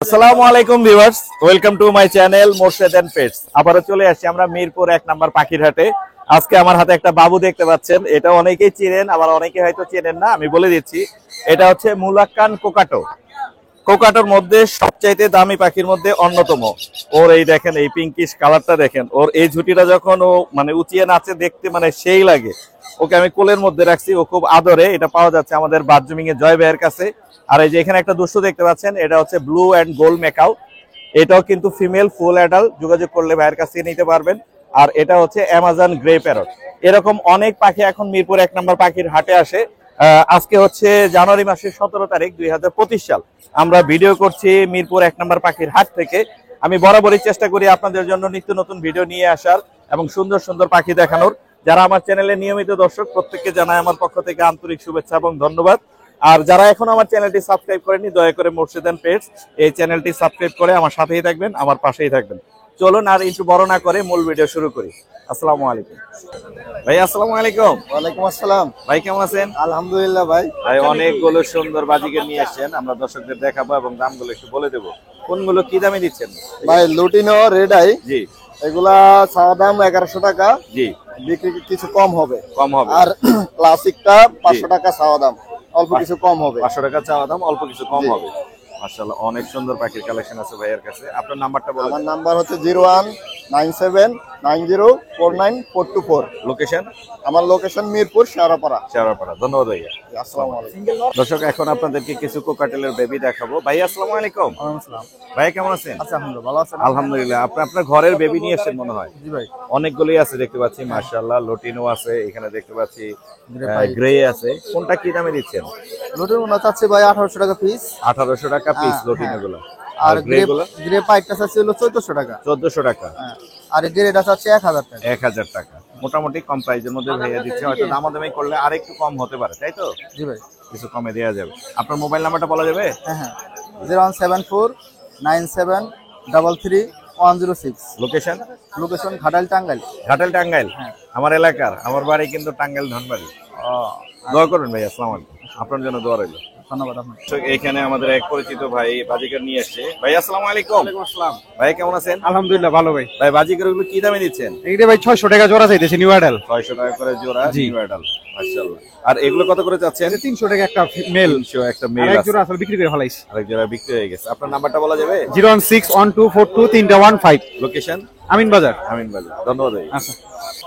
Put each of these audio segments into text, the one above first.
আসসালামু আলাইকুম viewers, welcome to my channel Morshed and pets. আবারো চলে আসছি আমরা মিরপুর 1 নম্বর পাখির হাটে। আজকে আমার হাতে একটা বাবু দেখতে পাচ্ছেন, এটা অনেকেই চিনেন, আবার অনেকে হয়তো চেনেন না। আমি বলে দিচ্ছি, এটা হচ্ছে মুলাক্কান কোকাটো। কোকাটোর মধ্যে সবচাইতে দামি পাখির মধ্যে অন্যতম। ওর এই দেখেন, এই পিঙ্কিশ কালারটা দেখেন, ওর এই ঝুটিটা যখন ও মানে উঁচিয়ে নাচে দেখতে মানে সেই লাগে। ওকে আমি কোলের মধ্যে রাখছি, ও খুব আদরে। এটা পাওয়া যাচ্ছে আমাদের বাথরুমিং এ জয় ভাইয়ের কাছে। আর এই যে এখানে একটা দুষ্টু দেখতে পাচ্ছেন, এটা হচ্ছে ব্লু অ্যান্ড গোল্ড মেকাও। এটাও কিন্তু ফিমেল, ফুল অ্যাডাল্ট। যোগাযোগ করলে ভাইয়ের কাছ থেকে নিতে পারবেন। আর এটা হচ্ছে অ্যামাজন গ্রে প্যারট। এরকম অনেক পাখি এখন মিরপুর 1 নম্বর পাখির হাটে আসে। আজকে হচ্ছে জানুয়ারি মাসের 17 তারিখ 2025 সাল। আমরা ভিডিও করছি মিরপুর 1 নম্বর পাখির হাট থেকে। আমি বরাবরই চেষ্টা করি আপনাদের জন্য নিত্য নতুন ভিডিও নিয়ে আসার এবং সুন্দর সুন্দর পাখি দেখানোর। যারা আমার চ্যানেলে নিয়মিত দর্শক, প্রত্যেককে জানাই আমার পক্ষ থেকে আন্তরিক শুভেচ্ছা এবং ধন্যবাদ। আর যারা এখন আমার চ্যানেলটি সাবস্ক্রাইব করেনি, দয়া করে মোরশেদ এন্ড পেটস এই চ্যানেলটি সাবস্ক্রাইব করে আমার সাথেই থাকবেন, আমার পাশেই থাকবেন। চলুন আর একটু বড় না করে মূল ভিডিও শুরু করি। আসসালামু আলাইকুম ভাই। আসসালামু আলাইকুম। ওয়ালাইকুম আসসালাম ভাই কেমন আছেন? আলহামদুলিল্লাহ ভাই। ভাই অনেকগুলো সুন্দর বাজিকে নিয়ে আসছেন, আমরা দর্শকদের দেখাবো এবং দামগুলো একটু বলে দেবো। কোনগুলো কি দামে দিচ্ছেন ভাই? লুটিনো রেড আই, জি এগুলা চাওয়া দাম 1100 টাকা, জি, বিক্রি কিছু কম হবে। কম হবে। আর ক্লাসিকটা 500 টাকা চাওয়া দাম, অল্প কিছু কম হবে। 500 টাকা চাওয়া দাম, অল্প কিছু কম হবে। মাশাআল্লাহ, অনেক সুন্দর পাখির কালেকশন আছে ভাইয়ের কাছে। আপনার নাম্বারটা বলুন। আমার নাম্বার হচ্ছে 0197904944। লোকেশন? আমার লোকেশন মিরপুর শেওড়াপাড়া। শেওড়াপাড়া। ধন্যবাদ ভাইয়া। আসসালামু আলাইকুম। দর্শক, এখন আপনাদেরকে কিছু কোকাটেলের বেবি দেখাবো। ভাই আসসালামু আলাইকুম। আসসালাম ভাই কেমন আছেন? আচ্ছা, আলহামদুলিল্লাহ ভালো আছেন? আলহামদুলিল্লাহ। আপনার ঘরের বেবি নিয়ে এসেছেন মনে হয়। জি ভাই। অনেকগুলোই আছে দেখতে পাচ্ছি, মাশাআল্লাহ। লটিনো আছে, এখানে দেখতে পাচ্ছি গ্রে আছে। কোনটা কি দামে দিচ্ছেন? লুটিনো না চাচ্ছে ভাই 1800 টাকা পিস। 1800 টাকা পিস লটিনো গুলো। আর গ্রে গুলো গ্রে পাইটটা চাচ্ছে হলো 1400 টাকা। 1400 টাকা। আর গ্রেটা চাচ্ছে 1000 টাকা। 1000 টাকা। মোটামুটি কম প্রাইসের মধ্যে ভাইয়া দিচ্ছে। হয়তো দামাদামি করলে আরেকটু কম হতে পারে, তাই তো? জি ভাই। কিছু কমে দেওয়া যাবে। আপনার মোবাইল নাম্বারটা বলা যাবে? হ্যাঁ, 01749733106। লোকেশন? লোকেশন ঘাটাইল, টাঙ্গাইল। ঘাটাইল, টাঙ্গাইল। আমার এলাকার, আমার বাড়ি কিন্তু টাঙ্গাইল ধনবাড়ি। দোয়া করবেন ভাই। আসসালামু আলাইকুম। আপনার জন্য দোয়া রইল। ধন্যবাদ আপনাকে। এখানে আমাদের এক পরিচিত ভাই বাজিকার নিয়ে আসছে। ভাই আসসালামু আলাইকুম। ওয়ালাইকুম আসসালাম। ভাই কেমন আছেন? আলহামদুলিল্লাহ ভালো ভাই। ভাই বাজিকার গুলো কি দামে দিচ্ছেন? এইটা ভাই 600 টাকা জোড়া চাইতেছে নিউ অ্যাডাল। 600 টাকা করে জোড়া জি। New adult. মাশাআল্লাহ। আর এগুলো কত করে চাচ্ছেন? 300 টাকা একটা মেল। 300 একটা মেল আরেক আছে। জোড়া আসলে বিক্রি করে ফলাইছি। আরেক জোড়া বিক্রি হয়ে গেছে। আপনার নাম্বারটা বলা যাবে? 01612423115। লোকেশন? আমিন বাজার। আমিন বাজার। ধন্যবাদ ভাই। আচ্ছা।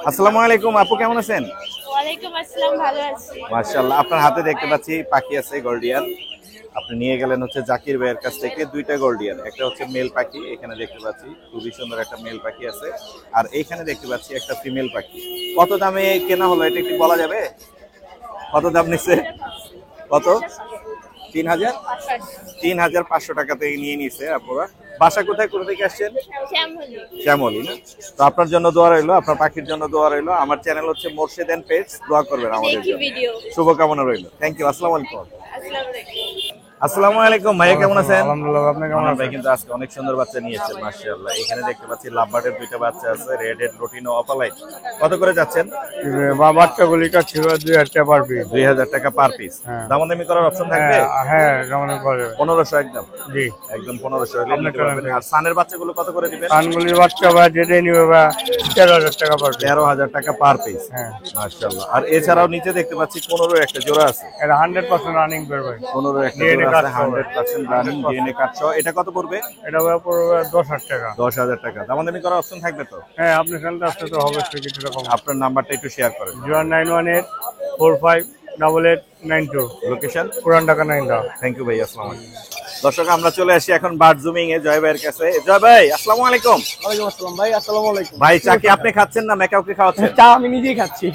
আসসালামু আলাইকুম। আপু কেমন আছেন? ওয়ালাইকুম আসসালাম, ভালো আছি। মাশাআল্লাহ। আপনার হাতে দেখতে পাচ্ছি পাখি আছে গোল্ডিয়ান। আপনি নিয়ে গেলেন হচ্ছে জাকির ভাইয়ের কাছ থেকে দুইটা গোল্ডিয়ান। একটা হচ্ছে মেল পাখি, এখানে দেখতে পাচ্ছি খুবই সুন্দর একটা মেল পাখি আছে। আর এইখানে দেখতে পাচ্ছি একটা ফিমেল পাখি। কত দামে কেনা হলো এটা একটু বলা যাবে? কত দাম নিচ্ছে? কত? 3000? 3500 টাকাতে নিয়ে নিছে আপনারা। বাসা কোথায়, কোথা থেকে আসছেন? শ্যামলী। শ্যামলী না? তো আপনার জন্য দোয়া রইলো, আপনার পাখির জন্য দোয়া রইলো। আমার চ্যানেল হচ্ছে মোরশেদ এন্ড পেটস। দোয়া করবেন আমাদের দেখি জন্য। ভিডিও। শুভকামনা রইলো। Thank you. আসসালামু আলাইকুম। আসসালামু আলাইকুম। আসসালামু আলাইকুম। ভাইয়া কেমন আছেন? আলহামদুলিল্লাহ, আপনি কেমন আমার আছেন? ভাই কিন্তু আজকে অনেক সুন্দর বাচ্চা নিয়েছেন, মাশাআল্লাহ। এখানে দেখতে পাচ্ছি লাভবার্ডের দুইটা বাচ্চা আছে, রেড হেড, লুটিনো, অপালাইট। কত করে যাচ্ছেন? বাচ্চাগুলিটা ছিল 2000 টাকা পার পিস। 2000 টাকা পার পিস। দামাদামি করার অপশন থাকবে? হ্যাঁ, যেমন করে। 1500 একদম। জি। একদম 1500 হলে নিতে পারবেন। আর সানের বাচ্চাগুলো কত করে দিবেন? কানগুলির বাচ্চা বা যেটাই নিবে বা 13000 টাকা পার পিস। 13000 টাকা পার পিস। হ্যাঁ, মাশাআল্লাহ। আর এছাড়াও নিচে দেখতে পাচ্ছি 15 একটা জোড়া আছে। এটা 100% রানিং বের ভাই। 15 একটা DNA জোড়া আছে, কাটসহ। 100% রানিং, ডিএনএ কাটসহ। এটা কত পড়বে? এটা ভাই পড়বে 10000 টাকা। 10000 টাকা। দামাদামি করার অপশন থাকবে তো? হ্যাঁ, আপনি চ্যানেলটা আসতে তো অবশ্যই কিছু রকম। আপনার নাম্বারটা একটু শেয়ার করেন। 0918458892। লোকেশন? পুরান ঢাকা 9 থ্যাংক ইউ ভাই। আসসালামু আলাইকুম। দর্শক, আমরা চলে আসি এখন বার্ড জুমিং এ জয় ভাইয়ের কাছে। জয় ভাই আসসালামু আলাইকুম। ওয়ালাইকুম আসসালাম ভাই। আসসালামু আলাইকুম ভাই চা কি আপনি খাচ্ছেন না মেকাওকে খাওয়াচ্ছেন? চা আমি নিজেই খাচ্ছি।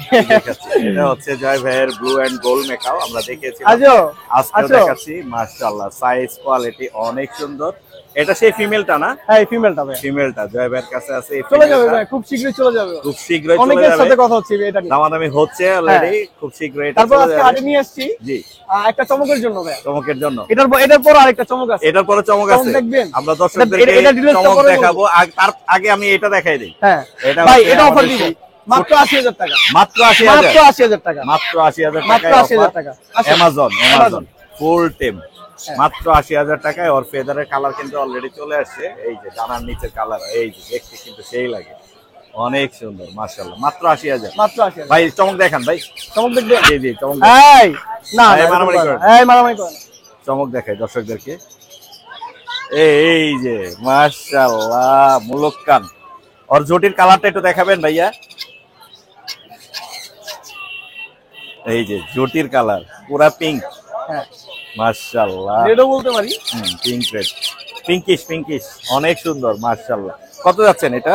এটা হচ্ছে জয় ভাইয়ের ব্লু এন্ড গোল্ড মেকাও। আমরা দেখেছি, আজো আজকে দেখাচ্ছি। মাশাআল্লাহ, সাইজ কোয়ালিটি অনেক সুন্দর। এটা সেই ফিমেলটা না? হ্যাঁ, এই ফিমেলটা ভাই। ফিমেলটা জয় ভাইয়ের কাছে আছে। এই চলে যাবে ফিমেলটা ভাই, খুব শীঘ্রই চলে যাবে। খুব শীঘ্রই চলে অনেকের সাথে যাবে। কথা হচ্ছে এটা নিয়ে। দামাদামি হচ্ছে অলরেডি, খুব শীঘ্রই এটা তারপর চলে আজকে যাবে। হাটে নিয়ে আসছি জি। একটা চমকের জন্য ভাই। চমকের জন্য। এটার পর আরেকটা চমক আছে। এটার পরে চমক আছে, দেখবেন? আমরা দর্শকদেরকে এটা details টা চমক পরে দেখাবো। তার আগে আমি এটা দেখাই দিই। হ্যাঁ এটা ভাই, হচ্ছে এটা অফার আমাদের দিব সেই মাত্র 80000 টাকা। মাত্র 80000। মাত্র 80000 টাকা। মাত্র 80000 মাত্র টাকা। 80000 টাকা। অ্যামাজন ফুল টেম মাত্র ৮০,০০০ টাকায়। ওর ফেদারের কালার কিন্তু অলরেডি চলে আসছে, এই যে ডানার নিচের কালার, এই যে দেখতে কিন্তু সেই লাগে, অনেক সুন্দর মাশাআল্লাহ। মাত্র ৮০,০০০। মাত্র ৮০,০০০। ভাই চমক দেখান ভাই, চমক দেখবে? জি জি চমক দেখান। এই না এই মারামারি করেন। এই মারামারি করেন। চমক দেখাই দর্শকদেরকে, এই যে মাশাআল্লাহ মুলক্কান। ওর জটির কালারটা একটু দেখাবেন ভাইয়া, এই যে জটির কালার পুরা পিঙ্ক, হ্যাঁ মাশাআল্লাহ। রেডও বলতে পারি। পিঙ্ক রেড, পিঙ্কিশ, অনেক সুন্দর মাশাআল্লাহ। কত যাচ্ছেন এটা?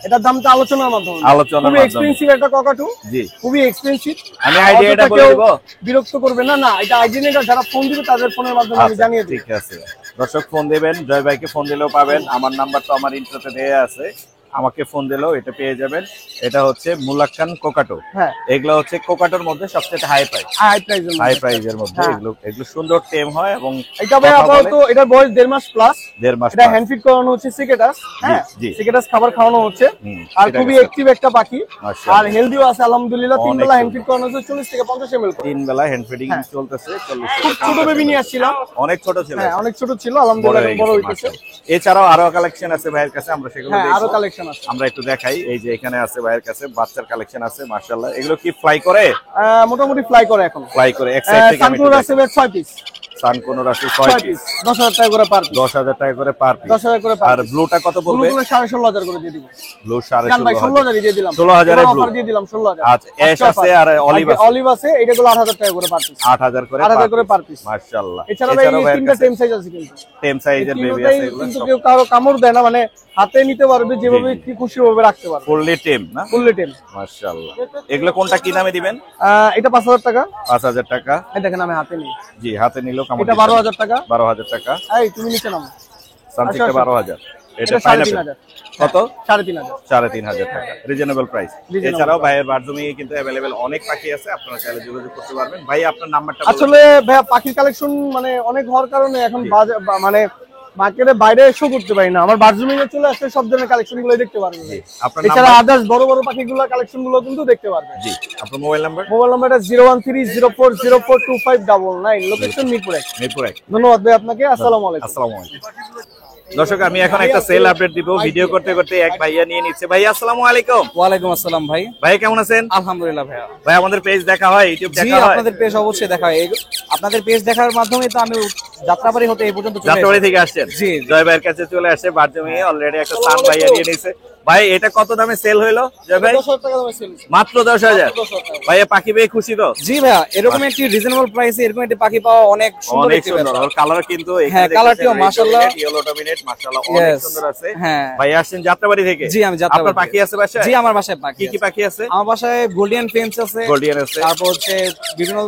এটার দামটা আলোচনার মাধ্যমে। আলোচনার খুবই মাধ্যমে। এক্সপেন্সিভ একটা ককাটু। জি খুবই এক্সপেন্সিভ। আমি আইডিয়াটা বলে দিব, বিরক্ত করবে না। না, এটা আইডিয়া যারা ফোন দিবে তাদের ফোনের মাধ্যমে আমি আচ্ছা, জানিয়ে দিই। ঠিক আছে। দর্শক ফোন দিবেন, জয় ভাইকে ফোন দিলেও পাবেন, আমার নাম্বার তো আমার ইন্ট্রোতে দেয়া আছে, আমাকে ফোন দিলেও এটা পেয়ে যাবেন। এটা হচ্ছে মুলাক্কান কোকাটো। হ্যাঁ, এগুলো হচ্ছে কোকাটোর মধ্যে সবচেয়ে হাই প্রাইস, হাই প্রাইসের হাই প্রাইসের মধ্যে। হ্যাঁ। এগুলো সুন্দর টেম হয় এবং এটা ভাই আপাতত এটার বয়স 1.5 মাস প্লাস। 1.5 মাস এটা হ্যান্ড ফিড করানো হচ্ছে সিকেটাস। হ্যাঁ, জি। সিকেটাস খাবার খাওয়ানো হচ্ছে। আর সেটা খুবই গেছে। অ্যাক্টিভ একটা পাখি। মাশাআল্লাহ। আর হেলদিও আছে আলহামদুলিল্লাহ। 3 অনেক বেলা হ্যান্ড সুন্দর। ফিড করানো হচ্ছে 40 থেকে 50 ml করে। 3 বেলা হ্যান্ড ফিডিং হ্যাঁ। চলতেছে, 40 খুব থেকে ছোট 50 বেবি নিয়ে আসছিলাম। অনেক ছোট ছিল। হ্যাঁ, অনেক ছোট ছিল, বড় আলহামদুলিল্লাহ হয়ে বড় গেছে, হইতেছে। মাশাআল্লাহ। এছাড়াও আরো কালেকশন আছে ভাইয়ের কাছে, আমরা সেগুলো হ্যাঁ, আরো দেখব। কালেকশন আছে। আমরা একটু দেখাই, এই যে এখানে আছে ভাইয়ের কাছে বাচ্চার কালেকশন আছে মাশাআল্লাহ। এগুলো কি ফ্লাই করে? মোটামুটি ফ্লাই করে এখন। ফ্লাই করে। এক সাইড থেকে আমি সানকুর আছে 6 পিস। সানকুনোর আছে 6 6 পিস, পিস 10,000 টাকা করে পার পিস। 10,000 টাকা করে পার পিস। 10,000 করে পার আর ব্লুটা কত পড়বে? ব্লুগুলো 16,500 করে দিয়ে দিব। ব্লু জান ভাই 16,000 16,500। দিয়ে দিলাম। 16,000 এর এবার blue। অফার দিয়ে দিলাম 16,000। আচ্ছা, অ্যাশ আছে আর অলিভ আছে। অলিভ আছে, এটাগুলো 8,000 টাকা করে পার পিস। 8,000 করে 8,000 করে পার পিস। মাশাআল্লাহ। এছাড়া ভাই এই তিনটা টেম সাইজ আছে কিন্তু। টেম সাইজের বেবি তিনটাই আছে এগুলো কিন্তু কেউ কারো কামড় দেয় না, মানে হাতে নিতে পারবে, যেভাবে কি খুশি ভাবে রাখতে পারবে। ফুললি টেম না? ফুললি টেম। মাশাআল্লাহ। এগুলো কোনটা কি নামে দিবেন? এটা 5,000 টাকা। 5,000 টাকা। এই দেখেন আমি হাতে নিই। জি, হাতে নিলেও কামড় এটা দিতে হবে। 12,000 টাকা। 12,000 টাকা। এই তুমি নিচে নামো। সানসিকটা 12,000। এটা এটা পাইনাপল 3,500। কত? 3,500। 3,500 টাকা, রিজনেবল প্রাইস। Reasonable এছাড়াও ভাইয়ের বারজুমি কিন্তু अवेलेबल অনেক পাখি আছে, আপনারা চাইলে যোগাযোগ করতে পারবেন। ভাই আপনার নাম্বারটা বলুন। আসলে ভাই পাখির কালেকশন মানে অনেক হওয়ার কারণে এখন মানে মার্কেটে বাইরে শো করতে পারি না। আমার বারজুমিনে চলে আসলে সব ধরনের কালেকশন গুলো দেখতে পারবেন। আপনার এছাড়া নাম্বার? আদার্স বড় বড় পাখিগুলো কালেকশন গুলো কিন্তু দেখতে পারবেন। জি, আপনার মোবাইল নাম্বার? মোবাইল নাম্বারটা 01304042599, লোকেশন মিরপুর 1। মিরপুর 1। ধন্যবাদ ভাই আপনাকে। আসসালামু আলাইকুম। আসসালামু আলাইকুম। দর্শক আমি এখন একটা সেল আপডেট দিব, ভিডিও করতে করতে এক ভাইয়া নিয়ে নিচ্ছে। ভাই আসসালামু আলাইকুম। ওয়ালাইকুম আসসালাম ভাই। ভাই কেমন আছেন? আলহামদুলিল্লাহ ভাইয়া। ভাই আমাদের পেজ দেখা হয়, ইউটিউব জি, দেখা হয়? আপনাদের পেজ অবশ্যই দেখা হয়। আপনাদের পেজ দেখার মাধ্যমে তো আমি যাত্রাবাড়ি হতে এই পর্যন্ত চলে যাত্রাবাড়ি এসেছি। থেকে আসছেন? জি। জয় ভাইয়ের কাছে চলে আসছে, বারজুমি অলরেডি একটা সান ভাইয়া নিয়ে নিছে। ভাই এটা কত দামে সেল হইলো জয় ভাই? 10,000 টাকা দামে সেল। মাত্র 10,000। ভাইয়া পাখি পেয়ে খুশি তো? জি ভাইয়া, এরকম একটি রিজনেবল প্রাইসে এরকম একটি পাখি পাওয়া অনেক সুন্দর অনেক একটি সুন্দর। ব্যাপার। ওর কালার কিন্তু হ্যাঁ, কালারটিও মাশাআল্লাহ। ইয়েলো ডমিনেট মাশাআল্লাহ অনেক Yes, সুন্দর আছে। হ্যাঁ। ভাই আসছেন যাত্রাবাড়ি থেকে? জি, আমি যাত্রাবাড়ি আপনার থেকে। পাখি আছে বাসায়? জি, আমার বাসায় পাখি কি কি আছে। পাখি আছে? আমার বাসায় গোল্ডিয়ান ফেন্স আছে, গোল্ডিয়ান আছে, তারপর হচ্ছে বিভিন্ন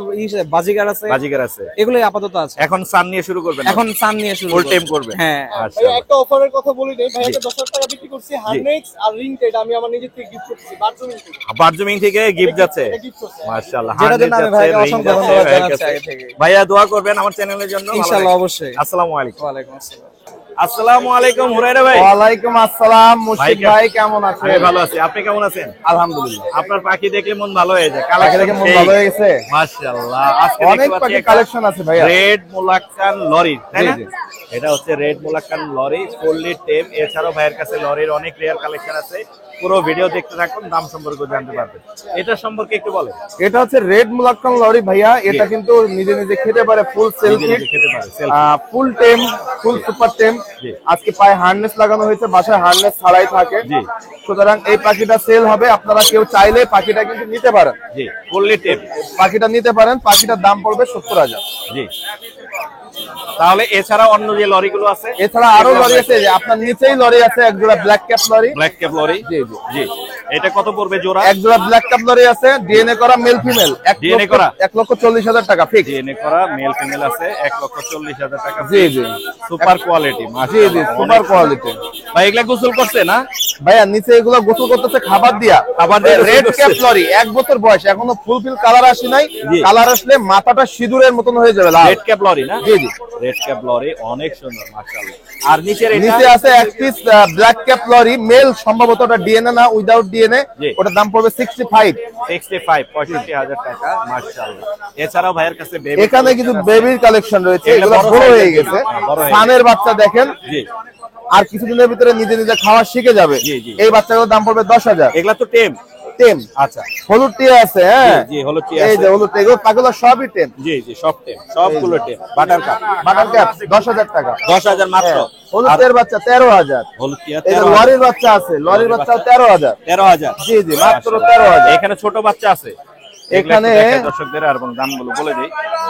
বাজিগার আছে, বাজিগার আছে। এগুলোই আপাতত আছে। এখন সান নিয়ে শুরু করবেন? এখন সান নিয়ে শুরু ফুল করব। টাইম করবে? হ্যাঁ। ভাই মাশাআল্লাহ। একটা অফারের কথা বলি নেই, ভাইয়াকে 10,000 টাকা বিক্রি করছি হারনেক্স আর রিং টেড, আমি আমার নিজে থেকে গিফট করতেছি বারজুমিন থেকে। বারজুমিন থেকে গিফট যাচ্ছে? এটা gift করছে। মাশাআল্লাহ। যেটার জন্য আমি ভাইকে ring অসংখ্য যাচ্ছে ধন্যবাদ ভাইয়ের জানাচ্ছি কাছে। আগে থেকে। ভাইয়া দোয়া করবেন আমার চ্যানেলের জন্য। ভালো ইনশাআল্লাহ, থাকবেন। অবশ্যই। আসসালামু আলাইকুম। ওয়ালাইকুম আসসালাম। আসসালামু আলাইকুম হুরায়রা ভাই। ওয়ালাইকুম আসসালাম মুর্শিদ ভাই, ভাই, কেমন আছেন? আমি ভালো আছি, আপনি কেমন আছেন? আলহামদুলিল্লাহ। আপনার পাখি দেখলে মন ভালো হয়ে যায়। পাখি দেখে মন ভালো হয়ে গেছে? মাশাআল্লাহ। আজকে অনেক দেখতে পাখি পাচ্ছি কালেকশন আছে ভাইয়া। রেড মুলাক্কান লরি, তাই না? জি, জি। এটা হচ্ছে রেড মুলাক্কান লরি, ফুললি টেম। এছাড়াও ভাইয়ের কাছে লরির অনেক রেয়ার কালেকশন আছে। পুরো ভিডিও দেখতে থাকুন, দাম সম্পর্কে জানতে পারবেন। এটা সম্পর্কে একটু বলেন। এটা হচ্ছে রেড মুলাক্কান লরি ভাইয়া। এটা কিন্তু নিজে নিজে খেতে পারে, ফুল নিজে সেলফি, নিজে খেতে পারে, self। ফুল টেম, ফুল সুপার টেম। জি। আজকে পায়ে হার্নেস লাগানো হয়েছে, বাসায় হার্নেস ছাড়াই থাকে। জি। সুতরাং এই পাখিটা সেল হবে, আপনারা কেউ চাইলে পাখিটা কিন্তু নিতে পারেন। জি, ফুললি টেম। পাখিটা নিতে পারেন, পাখিটার দাম পড়বে 70,000। জি। তাহলে এছাড়া অন্য যে লরিগুলো আছে? এছাড়া আরো লরি আছে, যে আপনার নিচেই লরি আছে, এক জোড়া black cap lory. Black cap lory? জি, জি। জি। এটা কত পড়বে জোড়া? এক জোড়া ব্ল্যাক ক্যাপ লরি আছে, ডিএনএ করা মেল ফিমেল। DNA করা? 1,40,000 টাকা ফিক্স। ডিএনএ করা মেল ফিমেল আছে, 1,40,000 টাকা। জি, জি। Super quality. জি, জি, সুপার কোয়ালিটি। ভাই এগুলা গোসল করছে না? ভাইয়া নিচে এগুলো গোসল করতেছে খাবার দিয়া। খাবার দিয়ে গোসল রেড করছে। ক্যাপ লরি, 1 বছর বয়স, এখনো ফুলফিল কালার আসে নাই। জি। কালার আসলে মাথাটা সিঁদুরের মতন হয়ে যাবে লাল। রেড ক্যাপ লরি না? জি, জি। রেড ক্যাপ লরি অনেক সুন্দর মাশাআল্লাহ। আর নিচের এটা নিচে আছে এক piece black cap lory male, সম্ভবত ওটা ডিএনএ না, উইদাউট ডিএনএ। জি। ওটার দাম পড়বে 65। 65,000 টাকা, মাশাআল্লাহ। এছাড়াও ভাইয়ের কাছে বেবি এখানে কিছু বেবির কালেকশন রয়েছে, এগুলো এগুলো বড় বড় হয়ে size-এর গেছে। হ্যাঁ, বড় হয়ে সানের বাচ্চা দেখেন, জি আর কিছুদিনের ভিতরে নিজে নিজে খাওয়া শিখে যাবে। জি, জি। এই বাচ্চাগুলোর দাম পড়বে 10,000। এগুলা তো টেম। টেম। আচ্ছা, হলুদ টিয়া আছে, হ্যাঁ জি হলো কি এই আছে, যে হলুদ টিয়া, এগুলো পাগুলো সবই টেম। জি জি সব টেম, সবগুলো টেম। বাটার কাপ বাটার ক্যাপ 10,000 টাকা। 10,000 মাত্র। হলুদ টিয়ার বাচ্চা 13,000। হলুদ কি এই যে লরির বাচ্চা আছে, লরির বাচ্চা 13,000। 13,000। জি জি, মাত্র 13,000। এখানে ছোট বাচ্চা আছে, এখানে দর্শকদের আর দামগুলো বলে দেই।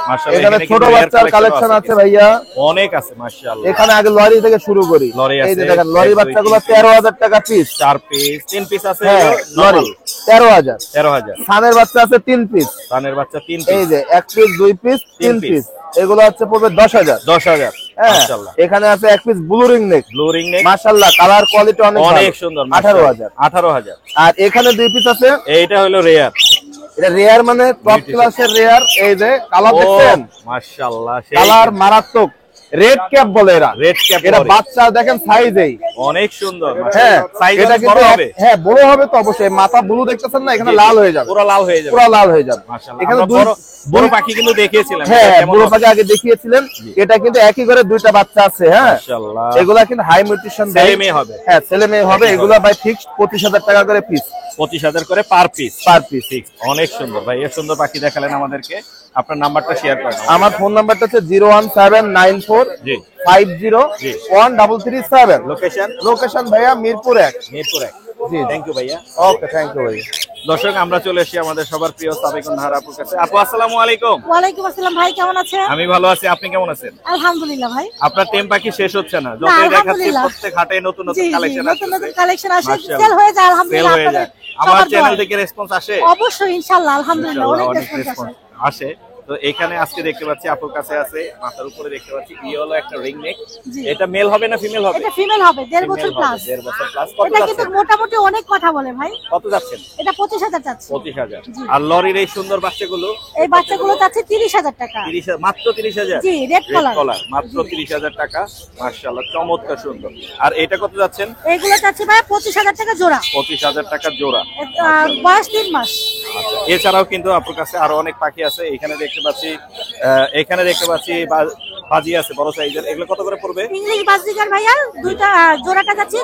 মাশাআল্লাহ, এখানে কিন্তু ছোট rare বাচ্চার collection কালেকশন আছে কিছু। ভাইয়া, অনেক আছে মাশাআল্লাহ। এখানে আগে লরি থেকে শুরু করি। লরি এই যে আছে, দেখেন লরি 1, 2, বাচ্চাগুলো 3, 13,000 টাকা পিস। 4 পিস, 3 পিস আছে। হ্যাঁ, লরি 13,000। 13,000। সানের বাচ্চা আছে 3 পিস। কানের বাচ্চা 3 এই পিস, যে 1 পিস, 2 পিস, 3 পিস, এগুলো হচ্ছে পড়বে 10,000। 10,000। হ্যাঁ, মাশাআল্লাহ। এখানে আছে 1 piece blue ring neck, blue ring neck, মাশাআল্লাহ কালার কোয়ালিটি অনেক ভালো, অনেক সুন্দর, 18,000। 18,000। আর এখানে 2 পিস আছে, এইটা হলো রেয়ার। এটা রেয়ার মানে টপ ক্লাসের রেয়ার। এই যে কালার দেখছেন, মাশাআল্লাহ, কালার মারাত্মক, রেড ক্যাপ বলে এরা। রেড ক্যাপ, এটা বাচ্চা দেখেন সাইজেই, অনেক সুন্দর। হ্যাঁ সাইজ এটা বড় কিন্তু হবে, হ্যাঁ বড় হবে তো অবশ্যই। মাথা ব্লু দেখতেছেন না, এখানে লাল হয়ে যাবে, পুরো লাল হয়ে যাবে, পুরো লাল হয়ে যাবে। মাশাআল্লাহ। এখানে আমরা বড় বড় পাখি কিন্তু দেখিয়েছিলাম, হ্যাঁ এটা কেমন বুড়ো হবে? পাখি আগে দেখিয়েছিলেন। এটা কিন্তু একই করে 2টা বাচ্চা আছে। হ্যাঁ, মাশাআল্লাহ, এগুলা কিন্তু হাই নিউট্রিশন ছেলে মেয়ে হবে। হ্যাঁ ছেলে মেয়ে হবে। এগুলা ভাই ফিক্সড 25,000 টাকা করে পিস, 25,000 করে পার পিস। Per piece. অনেক সুন্দর ভাই, এর সুন্দর পাখি দেখালেন আমাদেরকে। আপনার নাম্বারটা শেয়ার করেন। আমার ফোন নাম্বারটা হচ্ছে 01794 জি। 50 1337। লোকেশন লোকেশন ভাইয়া মিরপুর 1। মিরপুর 1। জি, থ্যাংক ইউ ভাইয়া। ওকে, থ্যাংক ইউ ভাইয়া। দর্শক, আমরা চলে এসেছি আমাদের সবার প্রিয় সাবেকুন নাহার আপুর কাছে। আপু আসসালামু আলাইকুম। ওয়ালাইকুম আসসালাম ভাই, কেমন আছেন? আমি ভালো আছি, আপনি কেমন আছেন? আলহামদুলিল্লাহ ভাই। আপনার টেম পাখি শেষ হচ্ছে না, যতই দেখাচ্ছি আলহামদুলিল্লাহ। প্রত্যেক হাটে নতুন জি নতুন জি, কালেকশন নতুন নতুন আসছে, কালেকশন আসে, মাশাআল্লাহ। সেল হয়ে যায় সেল আলহামদুলিল্লাহ। হয়ে আপনাদের যায়। আমার সবার চ্যানেল দোয়ায়। থেকে রেসপন্স আসে, অবশ্যই ইনশাআল্লাহ, আলহামদুলিল্লাহ ইনশাআল্লাহ অনেক অনেক রেসপন্স রেসপন্স আসে। আসে। তো এখানে আজকে দেখতে পাচ্ছি আপুর কাছে আছে, মাথার উপরে দেখতে পাচ্ছি ইয়েলো একটা রিং নেক। জি। এটা মেল হবে না ফিমেল হবে? এটা ফিমেল হবে, 1.5 বছর প্লাস। 1.5 বছর প্লাস। কত এটা কিন্তু যাচ্ছেন? মোটামুটি অনেক কথা বলে ভাই। কত যাচ্ছেন? এটা 25,000 চাচ্ছি। 25,000। জি। আর লরির এই সুন্দর বাচ্চাগুলো এই বাচ্চাগুলো চাচ্ছি 30,000 টাকা। 30,000, মাত্র 30,000। জি, রেড কলার। মাত্র 30,000 টাকা, মাশাআল্লাহ, চমৎকার সুন্দর। আর এটা কত যাচ্ছেন? এগুলো চাচ্ছি ভাই 25,000 টাকা জোড়া। 25,000 টাকা জোড়া। বয়স 3 মাস। আচ্ছা, এছাড়াও কিন্তু আপনার কাছে আরো অনেক পাখি আছে। এখানে দেখতে পাচ্ছি বাজি আছে বড় সাইজের। এগুলো কত করে পড়বে? ইংলিশ বাজিকার ভাইয়া দুইটা জোড়াটা যাচ্ছি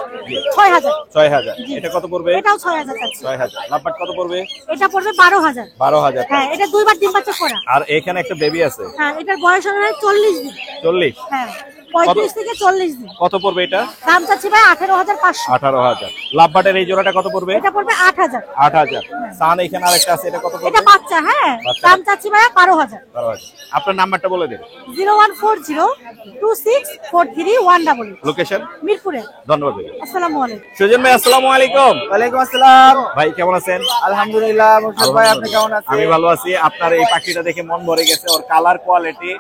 6,000। 6,000। জি। এটা কত পড়বে? এটাও 6,000 চাচ্ছি। 6,000। লাভবাট কত পড়বে? এটা পড়বে 12,000। 12,000। হ্যাঁ, এটা দুইবার ডিম বাচ্চা করা। আর এখানে একটা বেবি আছে, হ্যাঁ, এটার বয়স হবে 40 দিন। 40। হ্যাঁ, 35 থেকে 40 দিন। কত পড়বে এটা? দাম চাচ্ছি ভাই 18,500। 18,000। লাভবাটের এই জোড়াটা কত পড়বে? এটা পড়বে 8,000। 8,000। সান এখানে আরেকটা আছে, এটা কত পড়বে? এটা বাচ্চা, হ্যাঁ, বাচ্চা। দাম চাচ্ছি ভাই 12,000। 12,000। আপনার নাম্বারটা বলে দিন। 01402643188। লোকেশন মিরপুরে। ধন্যবাদ ভাই। আসসালামু আলাইকুম। সুজন ভাই আসসালামু আলাইকুম। ওয়ালাইকুম আসসালাম। ভাই কেমন আছেন? আলহামদুলিল্লাহ। মুর্শিদ ভাই, আপনি কেমন আছেন? আমি ভালো আছি। আপনার এই পাখিটা দেখে মন ভরে গেছে, ওর কালার কোয়ালিটি